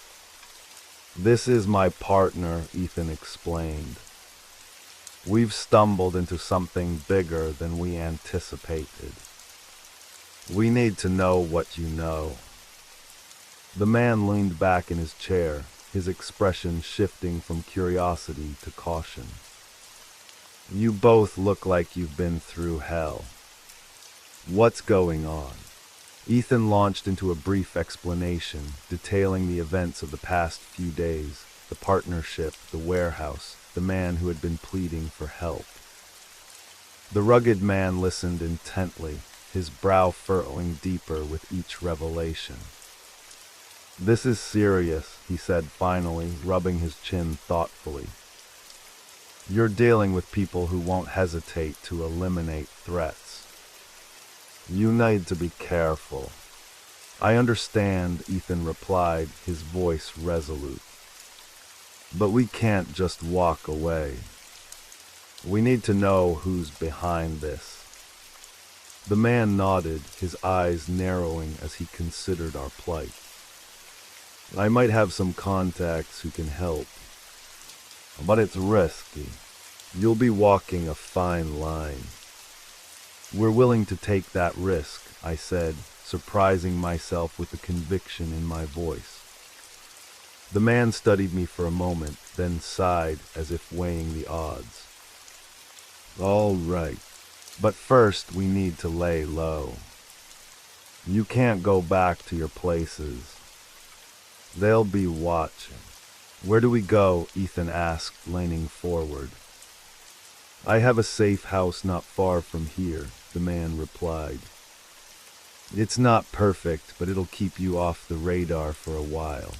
This is my partner, Ethan explained. We've stumbled into something bigger than we anticipated. We need to know what you know. The man leaned back in his chair, his expression shifting from curiosity to caution. You both look like you've been through hell. What's going on? Ethan launched into a brief explanation, detailing the events of the past few days, the partnership, the warehouse, the man who had been pleading for help. The rugged man listened intently, his brow furrowing deeper with each revelation. This is serious, he said finally, rubbing his chin thoughtfully. You're dealing with people who won't hesitate to eliminate threats. You need to be careful. I understand, Ethan replied, his voice resolute. But we can't just walk away. We need to know who's behind this. The man nodded, his eyes narrowing as he considered our plight. I might have some contacts who can help, but it's risky. You'll be walking a fine line. We're willing to take that risk, I said, surprising myself with the conviction in my voice. The man studied me for a moment, then sighed as if weighing the odds. All right, but first we need to lay low. You can't go back to your places. They'll be watching. Where do we go? Ethan asked, leaning forward. I have a safe house not far from here, the man replied. It's not perfect, but it'll keep you off the radar for a while.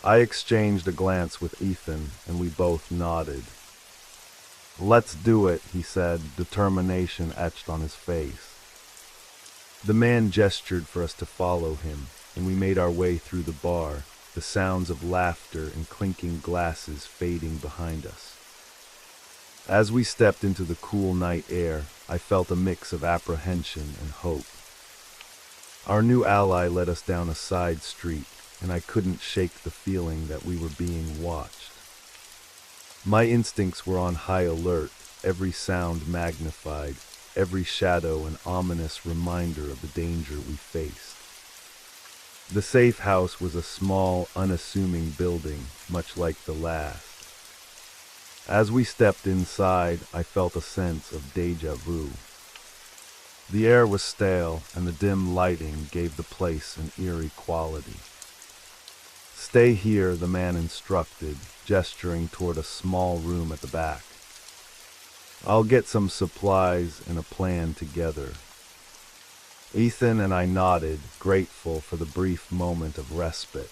I exchanged a glance with Ethan, and we both nodded. Let's do it, he said, determination etched on his face. The man gestured for us to follow him, and we made our way through the bar, the sounds of laughter and clinking glasses fading behind us. As we stepped into the cool night air, I felt a mix of apprehension and hope. Our new ally led us down a side street, and I couldn't shake the feeling that we were being watched. My instincts were on high alert, every sound magnified, every shadow an ominous reminder of the danger we faced. The safe house was a small, unassuming building, much like the last. As we stepped inside, I felt a sense of déjà vu. The air was stale, and the dim lighting gave the place an eerie quality. Stay here, the man instructed, gesturing toward a small room at the back. I'll get some supplies and a plan together. Ethan and I nodded, grateful for the brief moment of respite.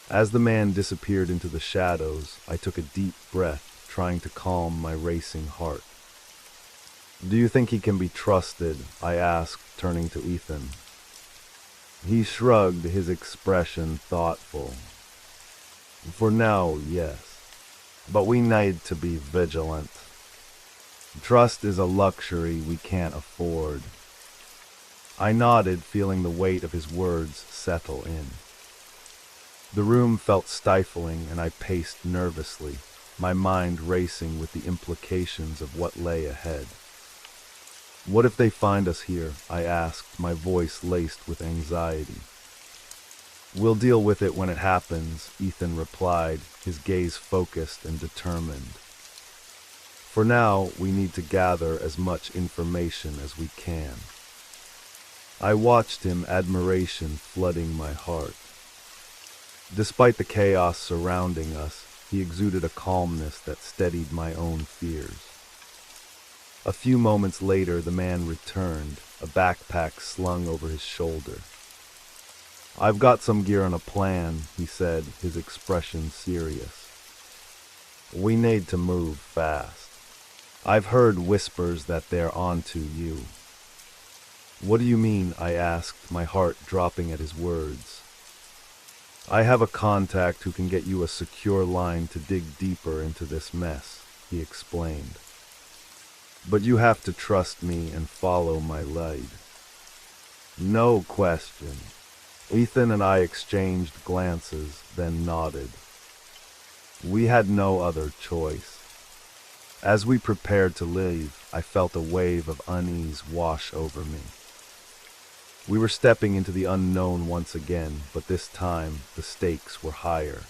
As the man disappeared into the shadows, I took a deep breath, trying to calm my racing heart. Do you think he can be trusted? I asked, turning to Ethan. He shrugged, his expression thoughtful. For now, yes. But we need to be vigilant. Trust is a luxury we can't afford. I nodded, feeling the weight of his words settle in. The room felt stifling, and I paced nervously, my mind racing with the implications of what lay ahead. What if they find us here? I asked, my voice laced with anxiety. We'll deal with it when it happens, Ethan replied, his gaze focused and determined. For now, we need to gather as much information as we can. I watched him, admiration flooding my heart. Despite the chaos surrounding us, he exuded a calmness that steadied my own fears. A few moments later, the man returned, a backpack slung over his shoulder. I've got some gear and a plan, he said, his expression serious. We need to move fast. I've heard whispers that they're onto you. What do you mean? I asked, my heart dropping at his words. I have a contact who can get you a secure line to dig deeper into this mess, he explained. But you have to trust me and follow my lead. No question. Ethan and I exchanged glances, then nodded. We had no other choice. As we prepared to leave, I felt a wave of unease wash over me. We were stepping into the unknown once again, but this time the stakes were higher.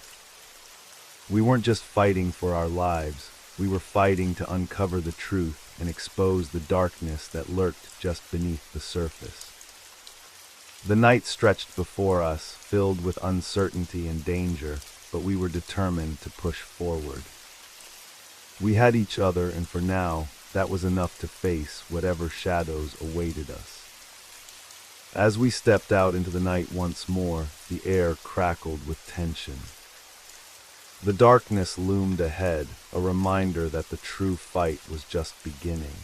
We weren't just fighting for our lives, we were fighting to uncover the truth and expose the darkness that lurked just beneath the surface. The night stretched before us, filled with uncertainty and danger, but we were determined to push forward. We had each other, and for now, that was enough to face whatever shadows awaited us. As we stepped out into the night once more, the air crackled with tension. The darkness loomed ahead, a reminder that the true fight was just beginning.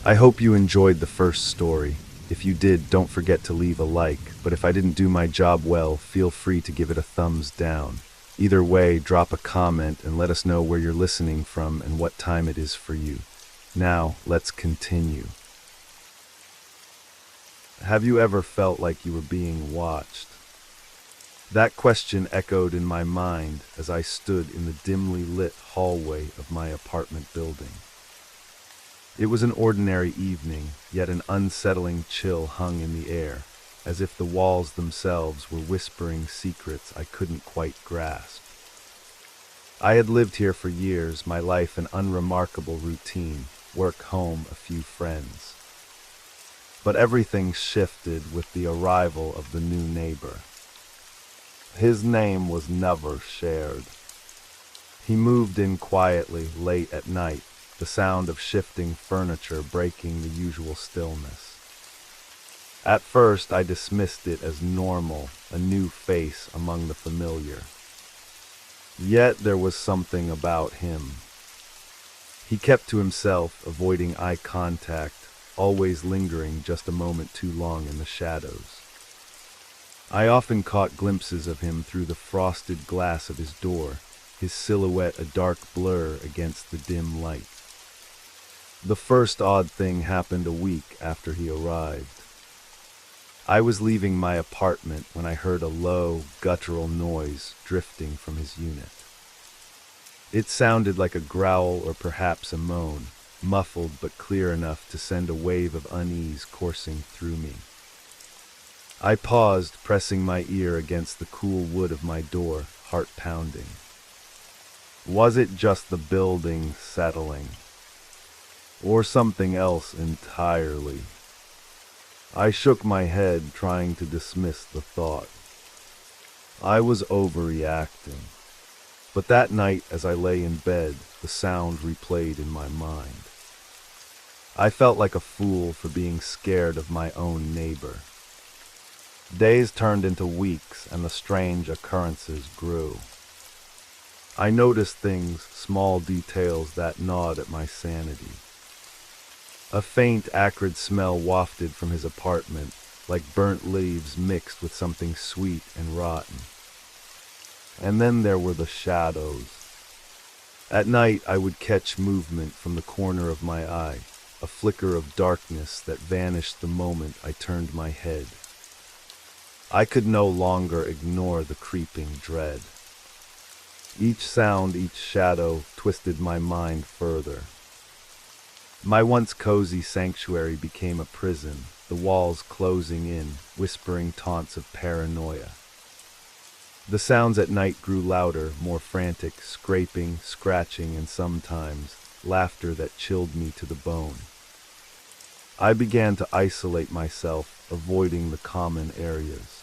I hope you enjoyed the first story. If you did, don't forget to leave a like, but if I didn't do my job well, feel free to give it a thumbs down. Either way, drop a comment and let us know where you're listening from and what time it is for you. Now, let's continue. Have you ever felt like you were being watched? That question echoed in my mind as I stood in the dimly lit hallway of my apartment building. It was an ordinary evening, yet an unsettling chill hung in the air, as if the walls themselves were whispering secrets I couldn't quite grasp. I had lived here for years, my life an unremarkable routine, work, home, a few friends. But everything shifted with the arrival of the new neighbor. His name was never shared. He moved in quietly, late at night, the sound of shifting furniture breaking the usual stillness. At first, I dismissed it as normal, a new face among the familiar. Yet there was something about him. He kept to himself, avoiding eye contact, always lingering just a moment too long in the shadows. I often caught glimpses of him through the frosted glass of his door, his silhouette a dark blur against the dim light. The first odd thing happened a week after he arrived. I was leaving my apartment when I heard a low, guttural noise drifting from his unit. It sounded like a growl or perhaps a moan, muffled but clear enough to send a wave of unease coursing through me. I paused, pressing my ear against the cool wood of my door, heart pounding. Was it just the building settling? Or something else entirely? I shook my head, trying to dismiss the thought. I was overreacting. But that night, as I lay in bed, the sound replayed in my mind. I felt like a fool for being scared of my own neighbor. Days turned into weeks, and the strange occurrences grew. I noticed things, small details that gnawed at my sanity. A faint, acrid smell wafted from his apartment, like burnt leaves mixed with something sweet and rotten. And then there were the shadows. At night, I would catch movement from the corner of my eye, a flicker of darkness that vanished the moment I turned my head. I could no longer ignore the creeping dread. Each sound, each shadow, twisted my mind further. My once cozy sanctuary became a prison, the walls closing in, whispering taunts of paranoia. The sounds at night grew louder, more frantic, scraping, scratching, and sometimes laughter that chilled me to the bone. I began to isolate myself, avoiding the common areas.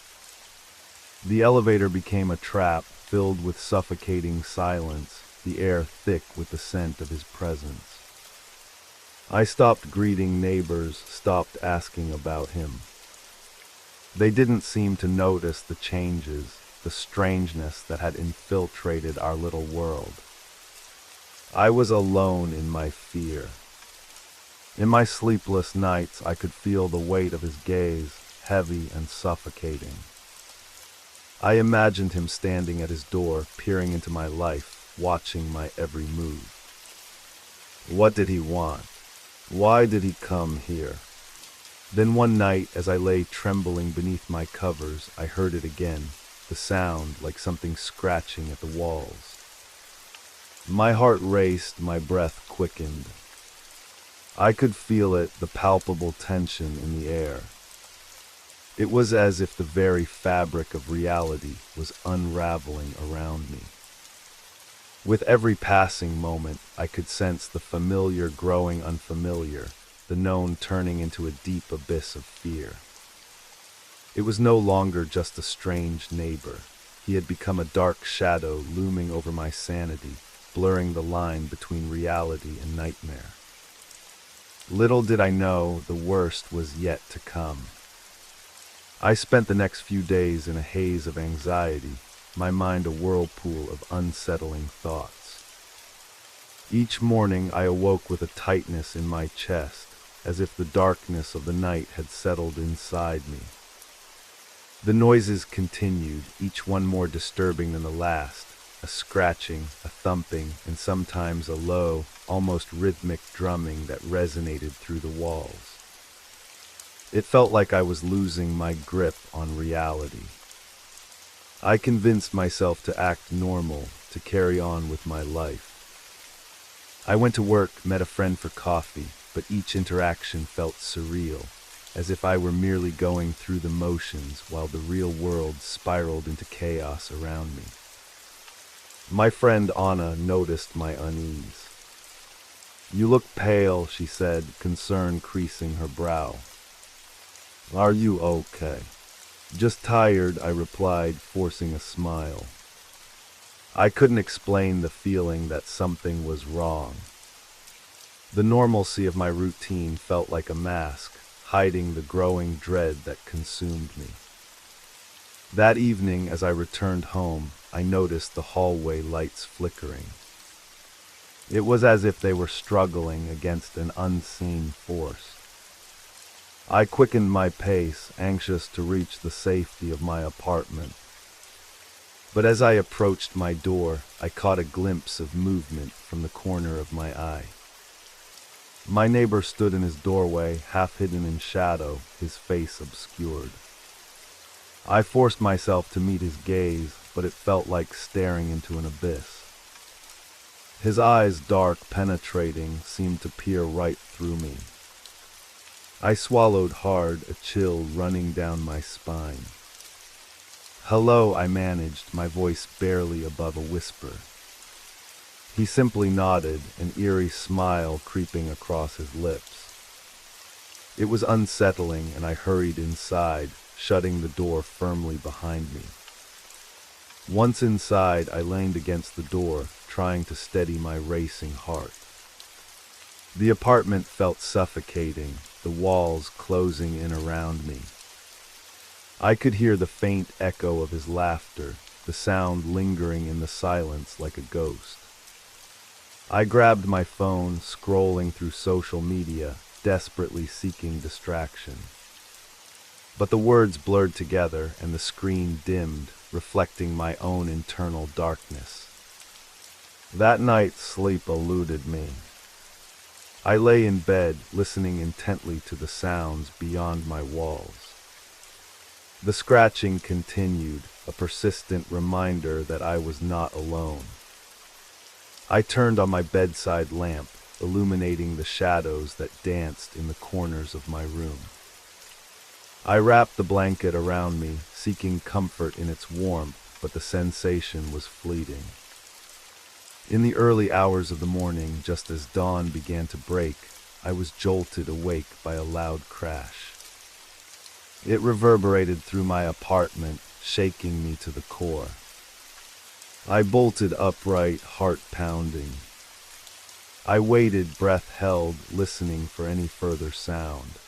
The elevator became a trap, filled with suffocating silence, the air thick with the scent of his presence. I stopped greeting neighbors, stopped asking about him. They didn't seem to notice the changes, the strangeness that had infiltrated our little world. I was alone in my fear. In my sleepless nights, I could feel the weight of his gaze, heavy and suffocating. I imagined him standing at his door, peering into my life, watching my every move. What did he want? Why did he come here? Then one night, as I lay trembling beneath my covers, I heard it again, the sound like something scratching at the walls. My heart raced, my breath quickened. I could feel it, the palpable tension in the air. It was as if the very fabric of reality was unraveling around me. With every passing moment, I could sense the familiar growing unfamiliar, the known turning into a deep abyss of fear. It was no longer just a strange neighbor. He had become a dark shadow looming over my sanity, blurring the line between reality and nightmare. Little did I know the worst was yet to come. I spent the next few days in a haze of anxiety, my mind a whirlpool of unsettling thoughts. Each morning I awoke with a tightness in my chest, as if the darkness of the night had settled inside me. The noises continued, each one more disturbing than the last, a scratching, a thumping, and sometimes a low, almost rhythmic drumming that resonated through the walls. It felt like I was losing my grip on reality. I convinced myself to act normal, to carry on with my life. I went to work, met a friend for coffee, but each interaction felt surreal, as if I were merely going through the motions while the real world spiraled into chaos around me. My friend Anna noticed my unease. "You look pale," she said, concern creasing her brow. "Are you okay?" "Just tired," I replied, forcing a smile. I couldn't explain the feeling that something was wrong. The normalcy of my routine felt like a mask, hiding the growing dread that consumed me. That evening, as I returned home, I noticed the hallway lights flickering. It was as if they were struggling against an unseen force. I quickened my pace, anxious to reach the safety of my apartment. But as I approached my door, I caught a glimpse of movement from the corner of my eye. My neighbor stood in his doorway, half hidden in shadow, his face obscured. I forced myself to meet his gaze, but it felt like staring into an abyss. His eyes, dark, penetrating, seemed to peer right through me. I swallowed hard, a chill running down my spine. "Hello," I managed, my voice barely above a whisper. He simply nodded, an eerie smile creeping across his lips. It was unsettling, and I hurried inside, shutting the door firmly behind me. Once inside, I leaned against the door, trying to steady my racing heart. The apartment felt suffocating, the walls closing in around me. I could hear the faint echo of his laughter, the sound lingering in the silence like a ghost. I grabbed my phone, scrolling through social media, desperately seeking distraction. But the words blurred together and the screen dimmed, reflecting my own internal darkness. That night, sleep eluded me. I lay in bed, listening intently to the sounds beyond my walls. The scratching continued, a persistent reminder that I was not alone. I turned on my bedside lamp, illuminating the shadows that danced in the corners of my room. I wrapped the blanket around me, seeking comfort in its warmth, but the sensation was fleeting. In the early hours of the morning, just as dawn began to break, I was jolted awake by a loud crash. It reverberated through my apartment, shaking me to the core. I bolted upright, heart pounding. I waited, breath held, listening for any further sound.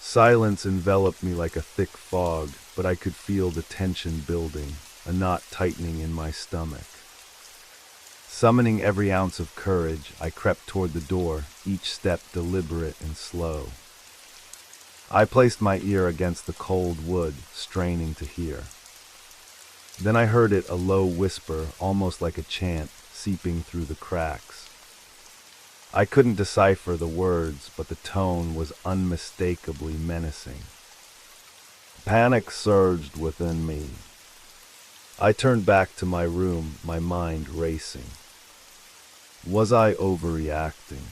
Silence enveloped me like a thick fog, but I could feel the tension building, a knot tightening in my stomach. Summoning every ounce of courage, I crept toward the door, each step deliberate and slow. I placed my ear against the cold wood, straining to hear. Then I heard it, a low whisper, almost like a chant, seeping through the cracks. I couldn't decipher the words, but the tone was unmistakably menacing. Panic surged within me. I turned back to my room, my mind racing. Was I overreacting?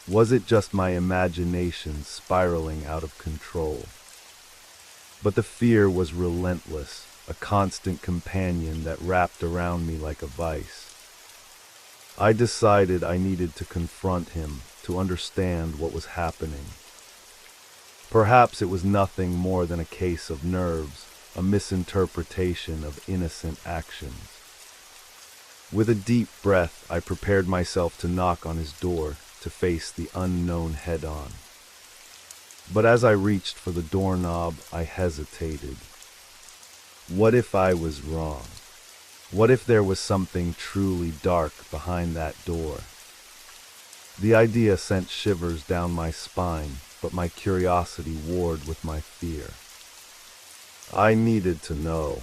Was it just my imagination spiraling out of control? But the fear was relentless, a constant companion that wrapped around me like a vice. I decided I needed to confront him, to understand what was happening. Perhaps it was nothing more than a case of nerves, a misinterpretation of innocent actions. With a deep breath, I prepared myself to knock on his door, to face the unknown head-on. But as I reached for the doorknob, I hesitated. What if I was wrong? What if there was something truly dark behind that door? The idea sent shivers down my spine, but my curiosity warred with my fear. I needed to know.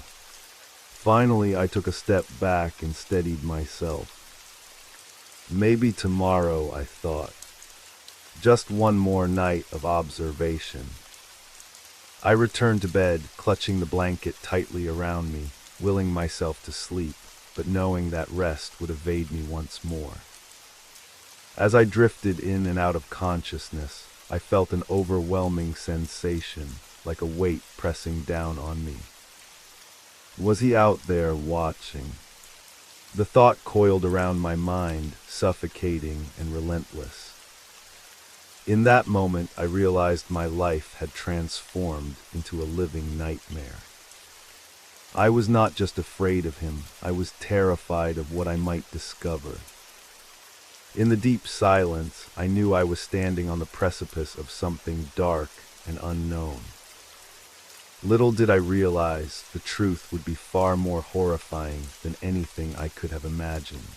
Finally, I took a step back and steadied myself. Maybe tomorrow, I thought. Just one more night of observation. I returned to bed, clutching the blanket tightly around me, willing myself to sleep, but knowing that rest would evade me once more. As I drifted in and out of consciousness, I felt an overwhelming sensation, like a weight pressing down on me. Was he out there watching? The thought coiled around my mind, suffocating and relentless. In that moment, I realized my life had transformed into a living nightmare. I was not just afraid of him, I was terrified of what I might discover. In the deep silence, I knew I was standing on the precipice of something dark and unknown. Little did I realize the truth would be far more horrifying than anything I could have imagined.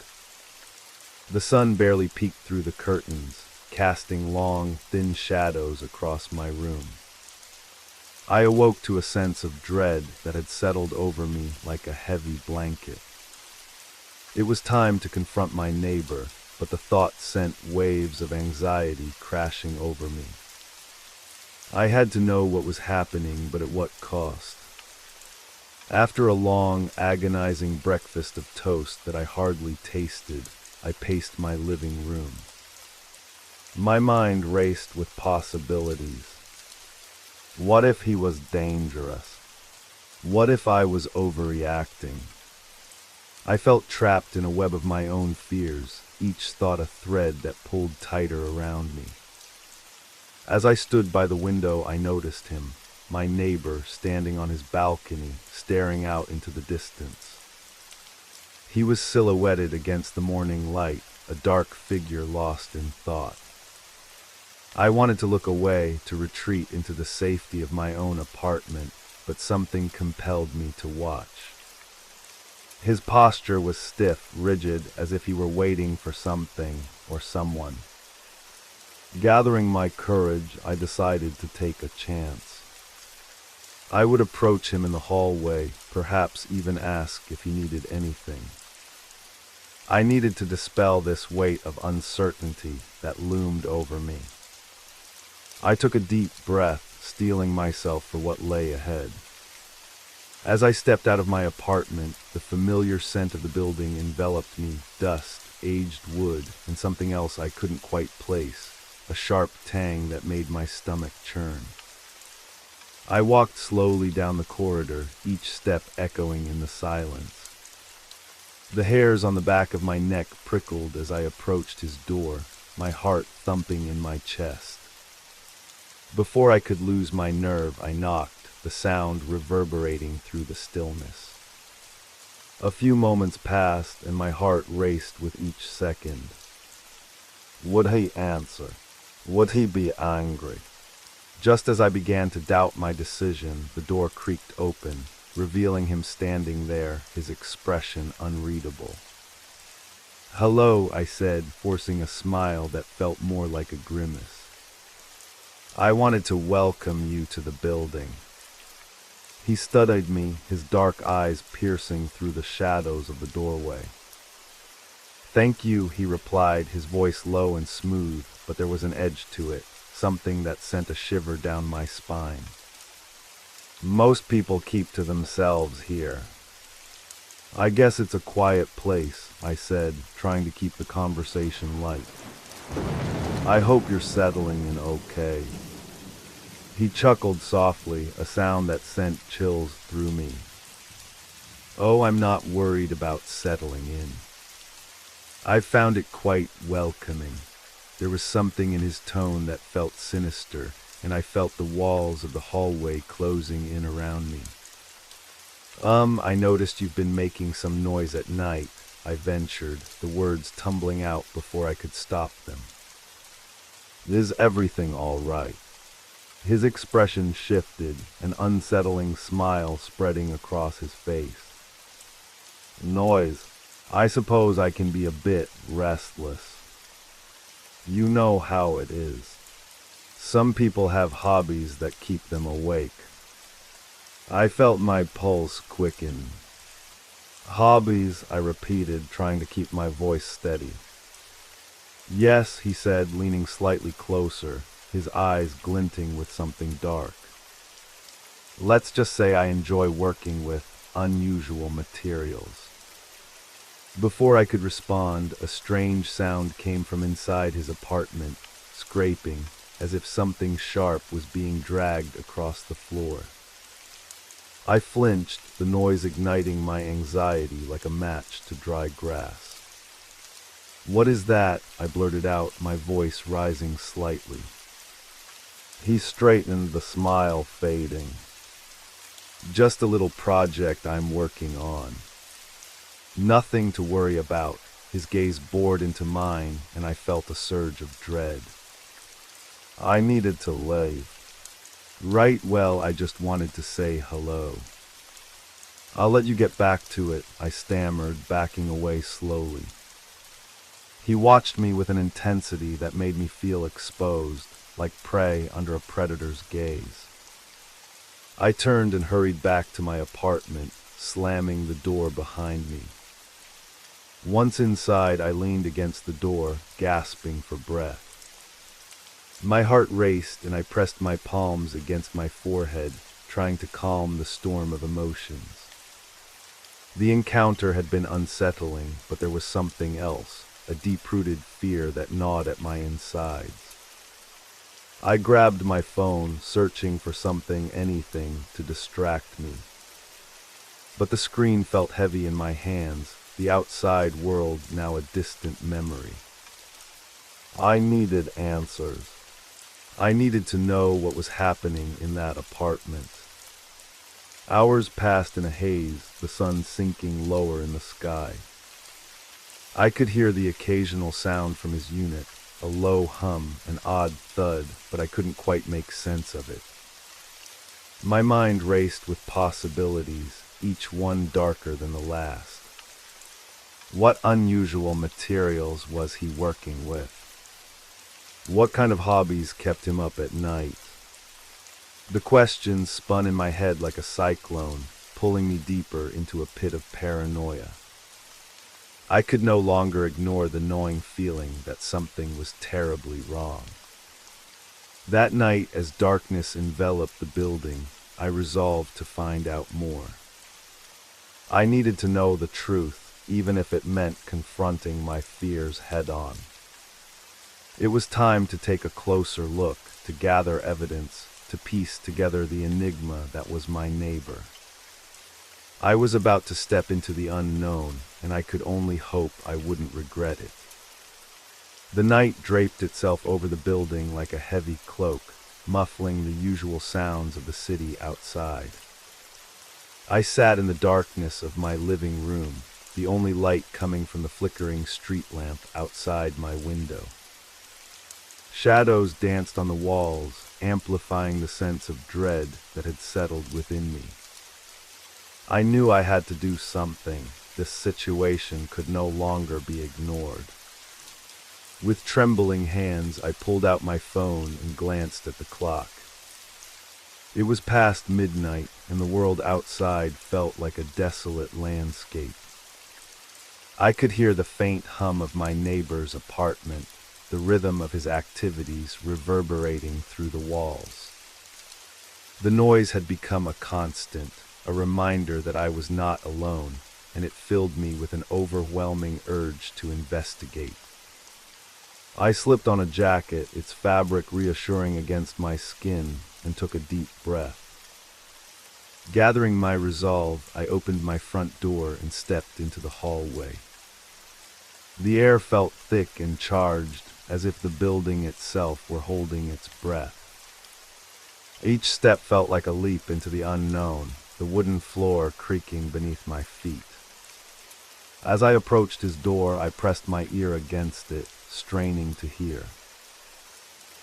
The sun barely peeked through the curtains, casting long, thin shadows across my room. I awoke to a sense of dread that had settled over me like a heavy blanket. It was time to confront my neighbor, but the thought sent waves of anxiety crashing over me. I had to know what was happening, but at what cost? After a long, agonizing breakfast of toast that I hardly tasted, I paced my living room. My mind raced with possibilities. What if he was dangerous? What if I was overreacting? I felt trapped in a web of my own fears, each thought a thread that pulled tighter around me. As I stood by the window, I noticed him, my neighbor, standing on his balcony, staring out into the distance. He was silhouetted against the morning light, a dark figure lost in thought. I wanted to look away, to retreat into the safety of my own apartment, but something compelled me to watch. His posture was stiff, rigid, as if he were waiting for something or someone. Gathering my courage, I decided to take a chance. I would approach him in the hallway, perhaps even ask if he needed anything. I needed to dispel this weight of uncertainty that loomed over me. I took a deep breath, steeling myself for what lay ahead. As I stepped out of my apartment, the familiar scent of the building enveloped me, dust, aged wood, and something else I couldn't quite place, a sharp tang that made my stomach churn. I walked slowly down the corridor, each step echoing in the silence. The hairs on the back of my neck prickled as I approached his door, my heart thumping in my chest. Before I could lose my nerve, I knocked, the sound reverberating through the stillness. A few moments passed, and my heart raced with each second. Would he answer? Would he be angry? Just as I began to doubt my decision, the door creaked open, revealing him standing there, his expression unreadable. "Hello," I said, forcing a smile that felt more like a grimace. "I wanted to welcome you to the building." He studied me, his dark eyes piercing through the shadows of the doorway. "Thank you," he replied, his voice low and smooth, but there was an edge to it, something that sent a shiver down my spine. "Most people keep to themselves here." "I guess it's a quiet place," I said, trying to keep the conversation light. "I hope you're settling in okay." He chuckled softly, a sound that sent chills through me. "Oh, I'm not worried about settling in." I found it quite welcoming. There was something in his tone that felt sinister, and I felt the walls of the hallway closing in around me. I noticed you've been making some noise at night," I ventured, the words tumbling out before I could stop them. "Is everything all right?" His expression shifted, an unsettling smile spreading across his face. "Noise. I suppose I can be a bit restless. You know how it is. Some people have hobbies that keep them awake." I felt my pulse quicken. "Hobbies," I repeated, trying to keep my voice steady. "Yes," he said, leaning slightly closer, his eyes glinting with something dark. "Let's just say I enjoy working with unusual materials." Before I could respond, a strange sound came from inside his apartment, scraping, as if something sharp was being dragged across the floor. I flinched, the noise igniting my anxiety like a match to dry grass. "What is that?" I blurted out, my voice rising slightly. He straightened, the smile fading. "Just a little project I'm working on. Nothing to worry about." His gaze bored into mine, and I felt a surge of dread. I needed to leave. "Right, well, I just wanted to say hello." "I'll let you get back to it," I stammered, backing away slowly. He watched me with an intensity that made me feel exposed, like prey under a predator's gaze. I turned and hurried back to my apartment, slamming the door behind me. Once inside, I leaned against the door, gasping for breath. My heart raced, and I pressed my palms against my forehead, trying to calm the storm of emotions. The encounter had been unsettling, but there was something else, a deep-rooted fear that gnawed at my insides. I grabbed my phone, searching for something, anything, to distract me. But the screen felt heavy in my hands, the outside world now a distant memory. I needed answers. I needed to know what was happening in that apartment. Hours passed in a haze, the sun sinking lower in the sky. I could hear the occasional sound from his unit, a low hum, an odd thud, but I couldn't quite make sense of it. My mind raced with possibilities, each one darker than the last. What unusual materials was he working with? What kind of hobbies kept him up at night? The questions spun in my head like a cyclone, pulling me deeper into a pit of paranoia. I could no longer ignore the gnawing feeling that something was terribly wrong. That night, as darkness enveloped the building, I resolved to find out more. I needed to know the truth, even if it meant confronting my fears head-on. It was time to take a closer look, to gather evidence, to piece together the enigma that was my neighbor. I was about to step into the unknown, and I could only hope I wouldn't regret it. The night draped itself over the building like a heavy cloak, muffling the usual sounds of the city outside. I sat in the darkness of my living room, the only light coming from the flickering street lamp outside my window. Shadows danced on the walls, amplifying the sense of dread that had settled within me. I knew I had to do something. This situation could no longer be ignored. With trembling hands, I pulled out my phone and glanced at the clock. It was past midnight, and the world outside felt like a desolate landscape. I could hear the faint hum of my neighbor's apartment, the rhythm of his activities reverberating through the walls. The noise had become a constant, a reminder that I was not alone, and it filled me with an overwhelming urge to investigate. I slipped on a jacket, its fabric reassuring against my skin, and took a deep breath. Gathering my resolve, I opened my front door and stepped into the hallway. The air felt thick and charged, as if the building itself were holding its breath. Each step felt like a leap into the unknown, the wooden floor creaking beneath my feet. As I approached his door, I pressed my ear against it, straining to hear.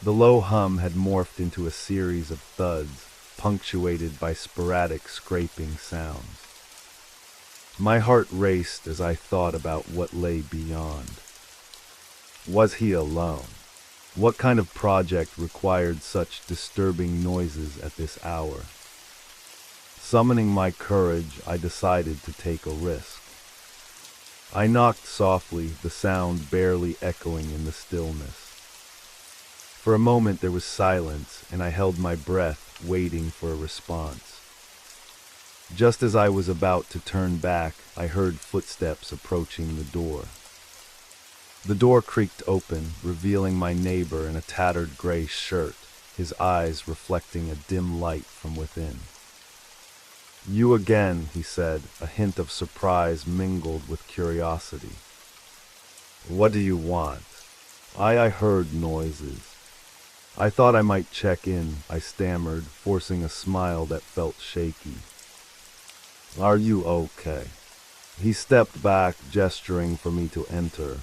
The low hum had morphed into a series of thuds, punctuated by sporadic scraping sounds. My heart raced as I thought about what lay beyond. Was he alone? What kind of project required such disturbing noises at this hour? Summoning my courage, I decided to take a risk. I knocked softly, the sound barely echoing in the stillness. For a moment there was silence, and I held my breath, waiting for a response. Just as I was about to turn back, I heard footsteps approaching the door. The door creaked open, revealing my neighbor in a tattered gray shirt, his eyes reflecting a dim light from within. "You again," he said, a hint of surprise mingled with curiosity. "What do you want?" I heard noises. "I thought I might check in," I stammered, forcing a smile that felt shaky. "Are you okay?" He stepped back, gesturing for me to enter.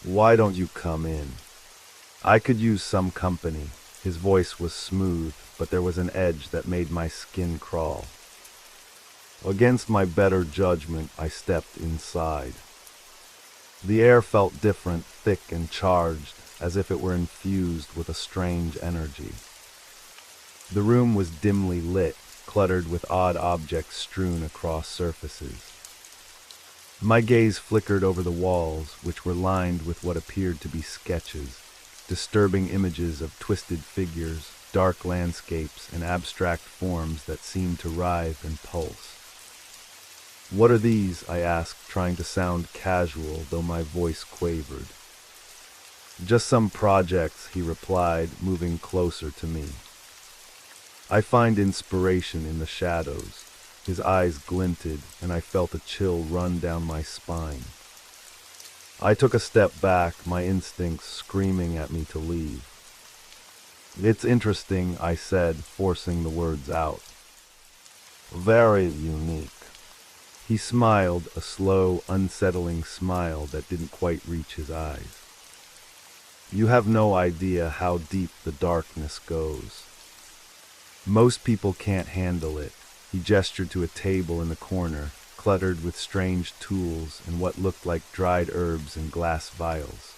"Why don't you come in? I could use some company." His voice was smooth, but there was an edge that made my skin crawl. Against my better judgment, I stepped inside. The air felt different, thick and charged, as if it were infused with a strange energy. The room was dimly lit, cluttered with odd objects strewn across surfaces. My gaze flickered over the walls, which were lined with what appeared to be sketches, disturbing images of twisted figures, dark landscapes, and abstract forms that seemed to writhe and pulse. "What are these?" I asked, trying to sound casual, though my voice quavered. "Just some projects," he replied, moving closer to me. "I find inspiration in the shadows." His eyes glinted, and I felt a chill run down my spine. I took a step back, my instincts screaming at me to leave. "It's interesting," I said, forcing the words out. "Very unique." He smiled, a slow, unsettling smile that didn't quite reach his eyes. "You have no idea how deep the darkness goes. Most people can't handle it." He gestured to a table in the corner, cluttered with strange tools and what looked like dried herbs and glass vials.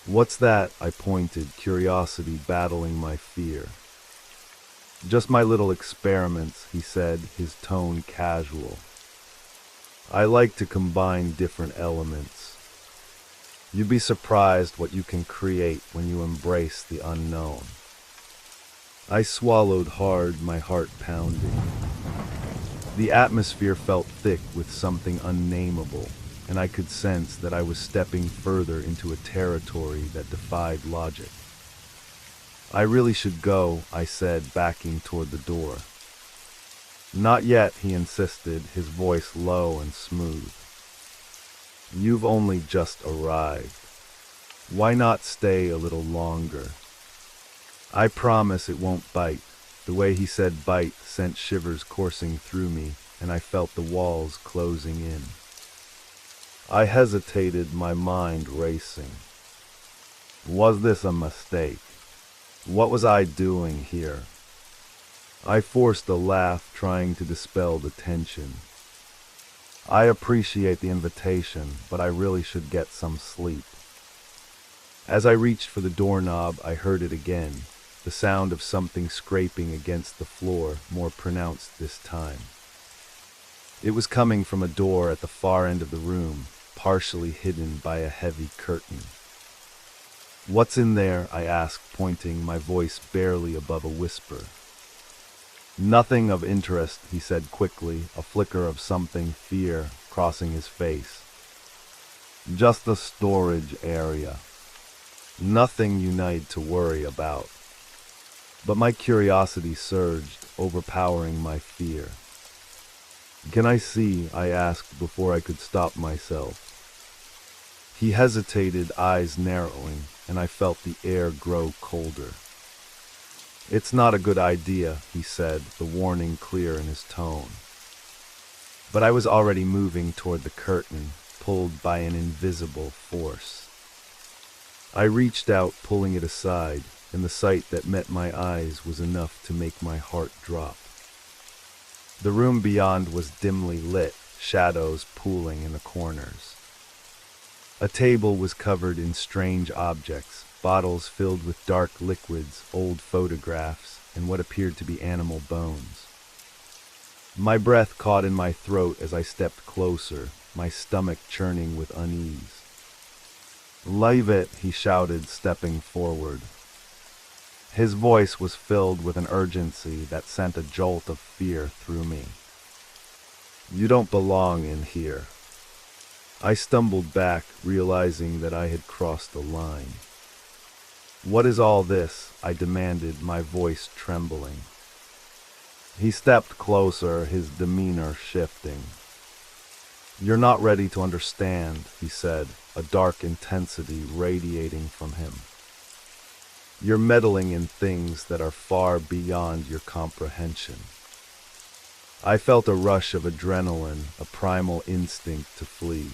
"What's that?" I pointed, curiosity battling my fear. "Just my little experiments," he said, his tone casual. "I like to combine different elements. You'd be surprised what you can create when you embrace the unknown." I swallowed hard, my heart pounding. The atmosphere felt thick with something unnameable, and I could sense that I was stepping further into a territory that defied logic. "I really should go," I said, backing toward the door. "Not yet," he insisted, his voice low and smooth. "You've only just arrived. Why not stay a little longer? I promise it won't bite." The way he said bite sent shivers coursing through me, and I felt the walls closing in. I hesitated, my mind racing. Was this a mistake? What was I doing here? I forced a laugh, trying to dispel the tension. I appreciate the invitation, but I really should get some sleep. As I reached for the doorknob, I heard it again, the sound of something scraping against the floor, more pronounced this time. It was coming from a door at the far end of the room, partially hidden by a heavy curtain. "What's in there?" I asked, pointing, my voice barely above a whisper. "Nothing of interest," he said quickly, a flicker of something fear crossing his face. "Just a storage area. Nothing you need to worry about." But my curiosity surged, overpowering my fear. "Can I see?" I asked before I could stop myself. He hesitated, eyes narrowing, and I felt the air grow colder. "It's not a good idea," he said, the warning clear in his tone. But I was already moving toward the curtain, pulled by an invisible force. I reached out, pulling it aside, and the sight that met my eyes was enough to make my heart drop. The room beyond was dimly lit, shadows pooling in the corners. A table was covered in strange objects, bottles filled with dark liquids, old photographs, and what appeared to be animal bones. My breath caught in my throat as I stepped closer, my stomach churning with unease. "Leave it," he shouted, stepping forward. His voice was filled with an urgency that sent a jolt of fear through me. "You don't belong in here." I stumbled back, realizing that I had crossed the line. "What is all this?" I demanded, my voice trembling. He stepped closer, his demeanor shifting. "You're not ready to understand," he said, a dark intensity radiating from him. "You're meddling in things that are far beyond your comprehension." I felt a rush of adrenaline, a primal instinct to flee.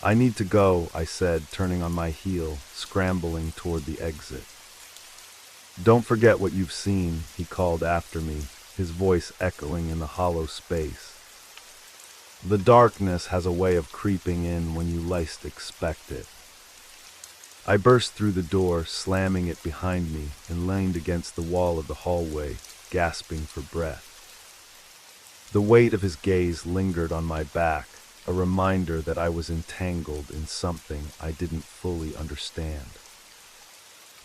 "I need to go," I said, turning on my heel, scrambling toward the exit. "Don't forget what you've seen," he called after me, his voice echoing in the hollow space. "The darkness has a way of creeping in when you least expect it." I burst through the door, slamming it behind me, and leaned against the wall of the hallway, gasping for breath. The weight of his gaze lingered on my back, a reminder that I was entangled in something I didn't fully understand.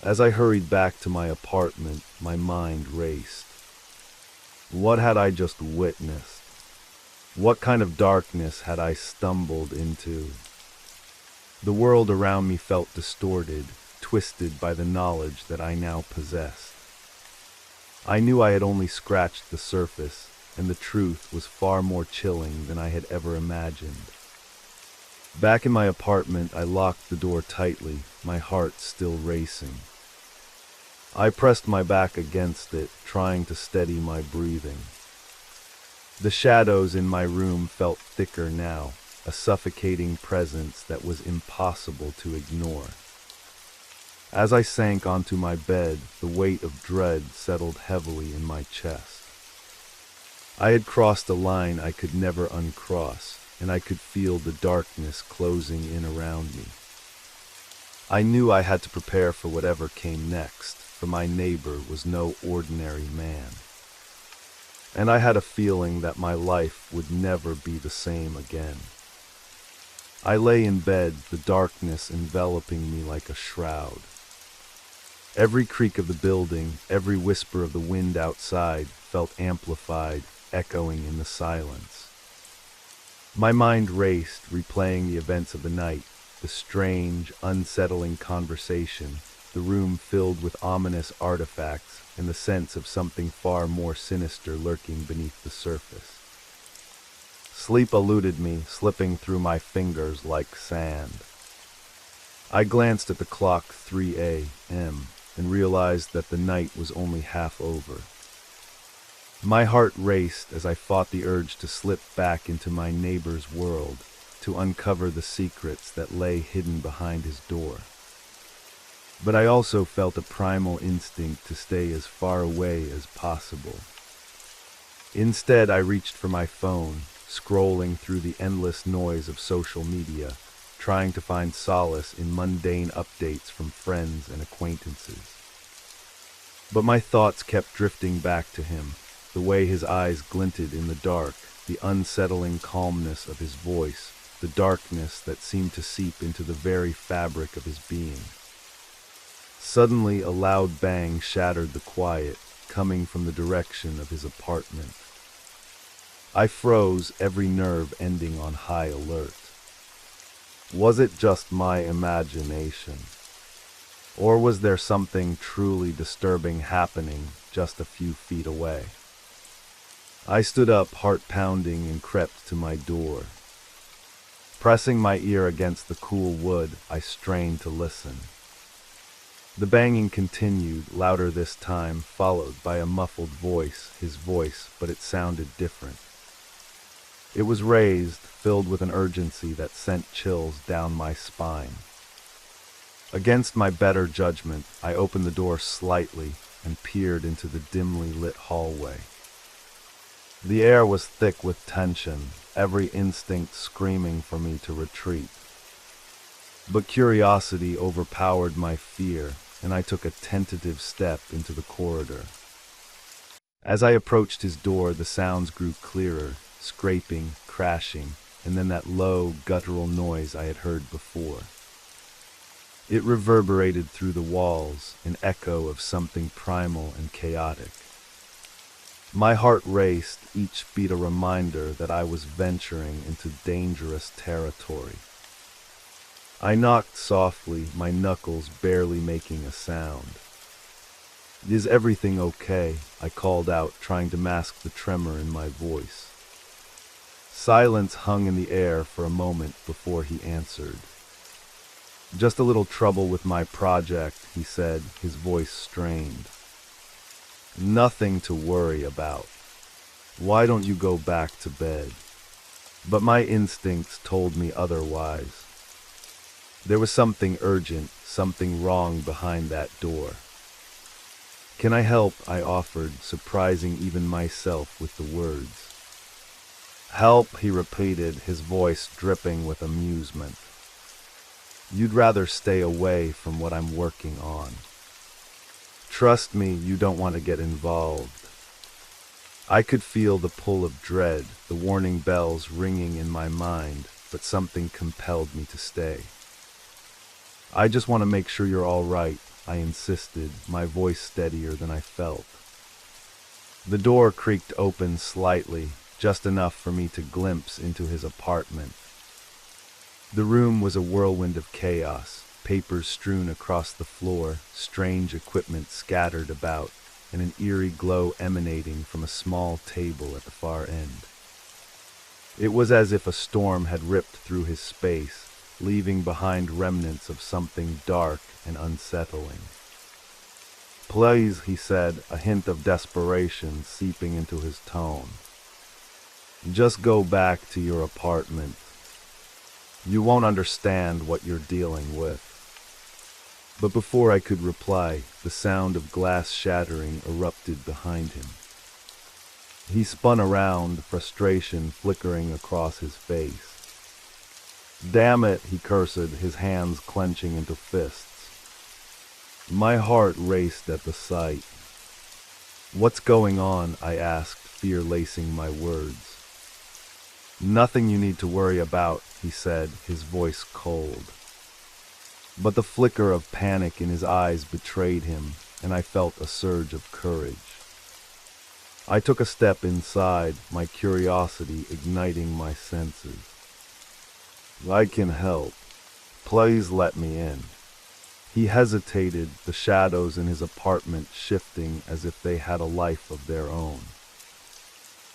As I hurried back to my apartment, my mind raced. What had I just witnessed? What kind of darkness had I stumbled into? The world around me felt distorted, twisted by the knowledge that I now possessed. I knew I had only scratched the surface, and the truth was far more chilling than I had ever imagined. Back in my apartment, I locked the door tightly, my heart still racing. I pressed my back against it, trying to steady my breathing. The shadows in my room felt thicker now, a suffocating presence that was impossible to ignore. As I sank onto my bed, the weight of dread settled heavily in my chest. I had crossed a line I could never uncross, and I could feel the darkness closing in around me. I knew I had to prepare for whatever came next, for my neighbor was no ordinary man. And I had a feeling that my life would never be the same again. I lay in bed, the darkness enveloping me like a shroud. Every creak of the building, every whisper of the wind outside felt amplified, echoing in the silence. My mind raced, replaying the events of the night, the strange, unsettling conversation, the room filled with ominous artifacts, and the sense of something far more sinister lurking beneath the surface. Sleep eluded me, slipping through my fingers like sand. I glanced at the clock, 3 a.m., and realized that the night was only half over. My heart raced as I fought the urge to slip back into my neighbor's world, to uncover the secrets that lay hidden behind his door. But I also felt a primal instinct to stay as far away as possible. Instead, I reached for my phone, scrolling through the endless noise of social media, trying to find solace in mundane updates from friends and acquaintances. But my thoughts kept drifting back to him, the way his eyes glinted in the dark, the unsettling calmness of his voice, the darkness that seemed to seep into the very fabric of his being. Suddenly, a loud bang shattered the quiet, coming from the direction of his apartment. I froze, every nerve ending on high alert. Was it just my imagination? Or was there something truly disturbing happening just a few feet away? I stood up, heart pounding, and crept to my door. Pressing my ear against the cool wood, I strained to listen. The banging continued, louder this time, followed by a muffled voice, his voice, but it sounded different. It was raised, filled with an urgency that sent chills down my spine. Against my better judgment, I opened the door slightly and peered into the dimly lit hallway. The air was thick with tension, every instinct screaming for me to retreat. But curiosity overpowered my fear, and I took a tentative step into the corridor. As I approached his door, the sounds grew clearer, scraping, crashing, and then that low, guttural noise I had heard before. It reverberated through the walls, an echo of something primal and chaotic. My heart raced, each beat a reminder that I was venturing into dangerous territory. I knocked softly, my knuckles barely making a sound. "Is everything okay?" I called out, trying to mask the tremor in my voice. Silence hung in the air for a moment before he answered. "Just a little trouble with my project," he said, his voice strained. "Nothing to worry about. Why don't you go back to bed?" But my instincts told me otherwise. There was something urgent, something wrong behind that door. "Can I help?" I offered, surprising even myself with the words. "Help," he repeated, his voice dripping with amusement. "You'd rather stay away from what I'm working on. Trust me, you don't want to get involved." I could feel the pull of dread, the warning bells ringing in my mind, but something compelled me to stay. "I just want to make sure you're all right," I insisted, my voice steadier than I felt. The door creaked open slightly, just enough for me to glimpse into his apartment. The room was a whirlwind of chaos, papers strewn across the floor, strange equipment scattered about, and an eerie glow emanating from a small table at the far end. It was as if a storm had ripped through his space, leaving behind remnants of something dark and unsettling. "Please," he said, a hint of desperation seeping into his tone. "Just go back to your apartment. You won't understand what you're dealing with." But before I could reply, the sound of glass shattering erupted behind him. He spun around, frustration flickering across his face. "Damn it," he cursed, his hands clenching into fists. My heart raced at the sight. "What's going on?" I asked, fear lacing my words. "Nothing you need to worry about," he said, his voice cold. But the flicker of panic in his eyes betrayed him, and I felt a surge of courage. I took a step inside, my curiosity igniting my senses. "I can help. Please let me in." He hesitated, the shadows in his apartment shifting as if they had a life of their own.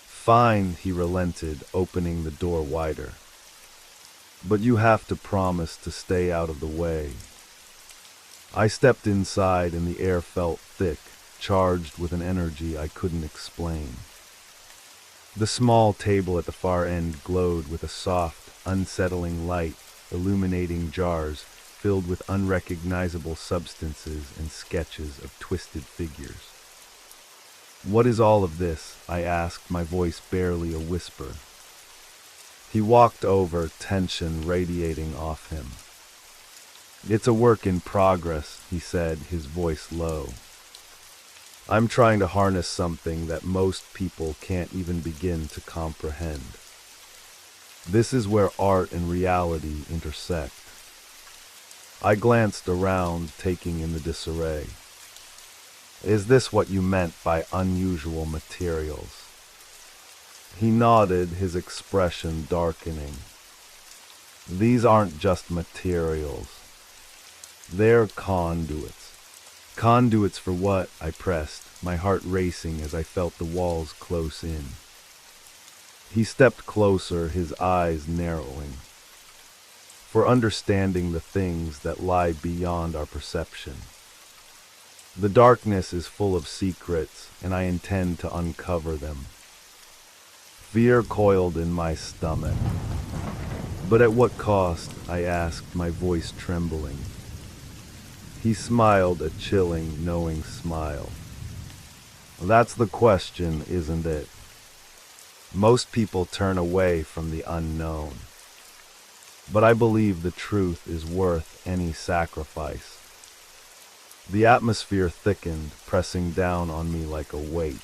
"Fine," he relented, opening the door wider. "But you have to promise to stay out of the way." I stepped inside and the air felt thick, charged with an energy I couldn't explain. The small table at the far end glowed with a soft, unsettling light, illuminating jars, filled with unrecognizable substances and sketches of twisted figures. "What is all of this?" I asked, my voice barely a whisper. He walked over, tension radiating off him. "It's a work in progress," he said, his voice low. "I'm trying to harness something that most people can't even begin to comprehend. This is where art and reality intersect." I glanced around, taking in the disarray. "Is this what you meant by unusual materials?" He nodded, his expression darkening. "These aren't just materials. They're conduits." "Conduits for what?" I pressed, my heart racing as I felt the walls close in. He stepped closer, his eyes narrowing. "For understanding the things that lie beyond our perception. The darkness is full of secrets, and I intend to uncover them." Fear coiled in my stomach. "But at what cost?" I asked, my voice trembling. He smiled, a chilling, knowing smile. "That's the question, isn't it? Most people turn away from the unknown. But I believe the truth is worth any sacrifice." The atmosphere thickened, pressing down on me like a weight.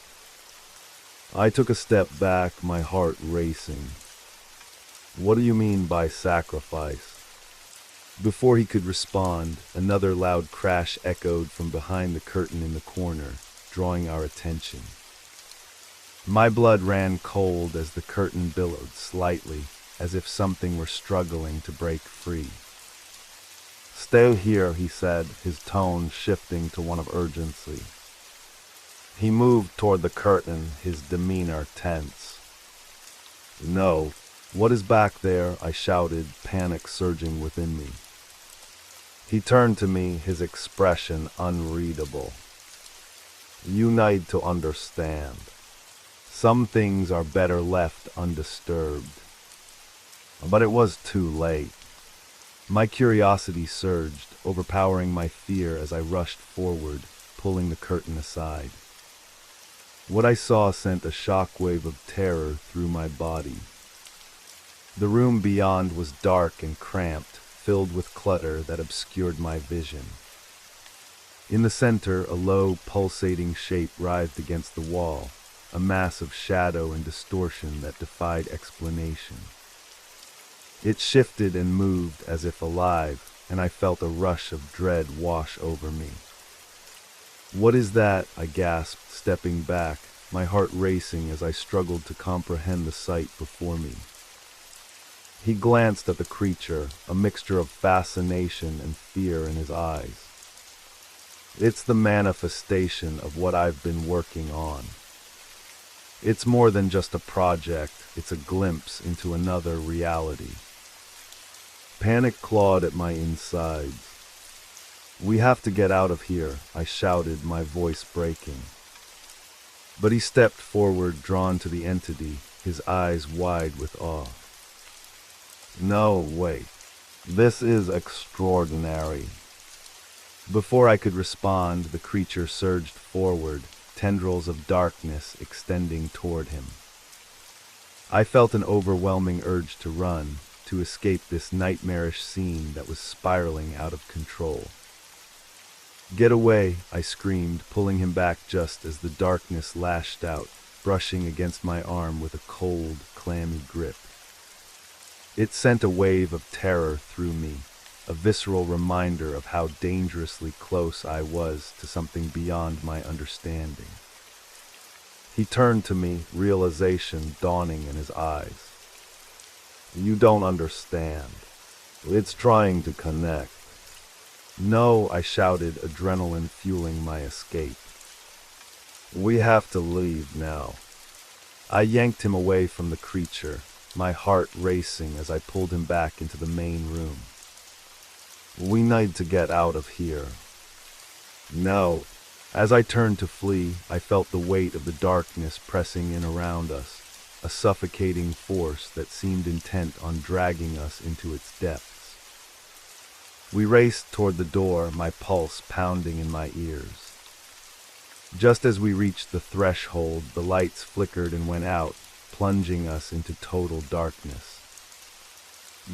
I took a step back, my heart racing. "What do you mean by sacrifice?" Before he could respond, another loud crash echoed from behind the curtain in the corner, drawing our attention. My blood ran cold as the curtain billowed slightly, as if something were struggling to break free. "Stay here," he said, his tone shifting to one of urgency. He moved toward the curtain, his demeanor tense. "No." "What is back there?" I shouted, panic surging within me. He turned to me, his expression unreadable. "You need to understand. Some things are better left undisturbed." But it was too late. My curiosity surged, overpowering my fear as I rushed forward, pulling the curtain aside. What I saw sent a shockwave of terror through my body. The room beyond was dark and cramped, filled with clutter that obscured my vision. In the center, a low, pulsating shape writhed against the wall, a mass of shadow and distortion that defied explanation. It shifted and moved as if alive, and I felt a rush of dread wash over me. "What is that?" I gasped, stepping back, my heart racing as I struggled to comprehend the sight before me. He glanced at the creature, a mixture of fascination and fear in his eyes. "It's the manifestation of what I've been working on. It's more than just a project, it's a glimpse into another reality." Panic clawed at my insides. "We have to get out of here," I shouted, my voice breaking. But he stepped forward, drawn to the entity, his eyes wide with awe. "No, wait. This is extraordinary." Before I could respond, the creature surged forward, tendrils of darkness extending toward him. I felt an overwhelming urge to run, to escape this nightmarish scene that was spiraling out of control. "Get away," I screamed, pulling him back just as the darkness lashed out, brushing against my arm with a cold, clammy grip. It sent a wave of terror through me, a visceral reminder of how dangerously close I was to something beyond my understanding. He turned to me, realization dawning in his eyes. "You don't understand. It's trying to connect." "No," I shouted, adrenaline fueling my escape. "We have to leave now." I yanked him away from the creature, my heart racing as I pulled him back into the main room. "We need to get out of here." "No." As I turned to flee, I felt the weight of the darkness pressing in around us, a suffocating force that seemed intent on dragging us into its depths. We raced toward the door, my pulse pounding in my ears. Just as we reached the threshold, the lights flickered and went out, plunging us into total darkness.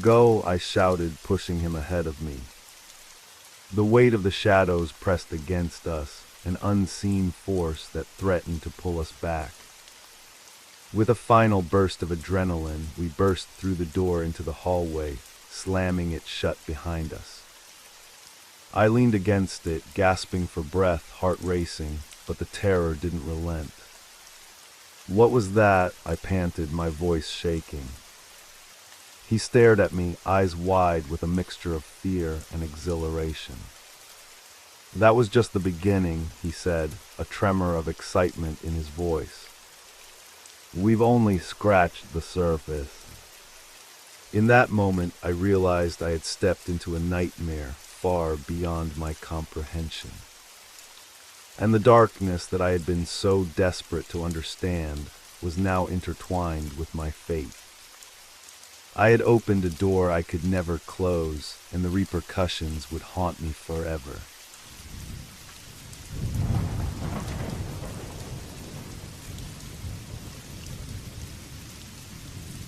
"Go," I shouted, pushing him ahead of me. The weight of the shadows pressed against us, an unseen force that threatened to pull us back. With a final burst of adrenaline, we burst through the door into the hallway, slamming it shut behind us. I leaned against it, gasping for breath, heart racing, but the terror didn't relent. "What was that?" I panted, my voice shaking. He stared at me, eyes wide with a mixture of fear and exhilaration. "That was just the beginning," he said, a tremor of excitement in his voice. "We've only scratched the surface." In that moment, I realized I had stepped into a nightmare far beyond my comprehension. And the darkness that I had been so desperate to understand was now intertwined with my fate. I had opened a door I could never close, and the repercussions would haunt me forever.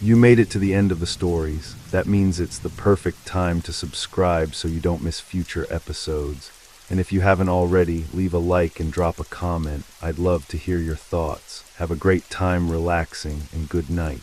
You made it to the end of the stories. That means it's the perfect time to subscribe so you don't miss future episodes. And if you haven't already, leave a like and drop a comment. I'd love to hear your thoughts. Have a great time relaxing, and good night.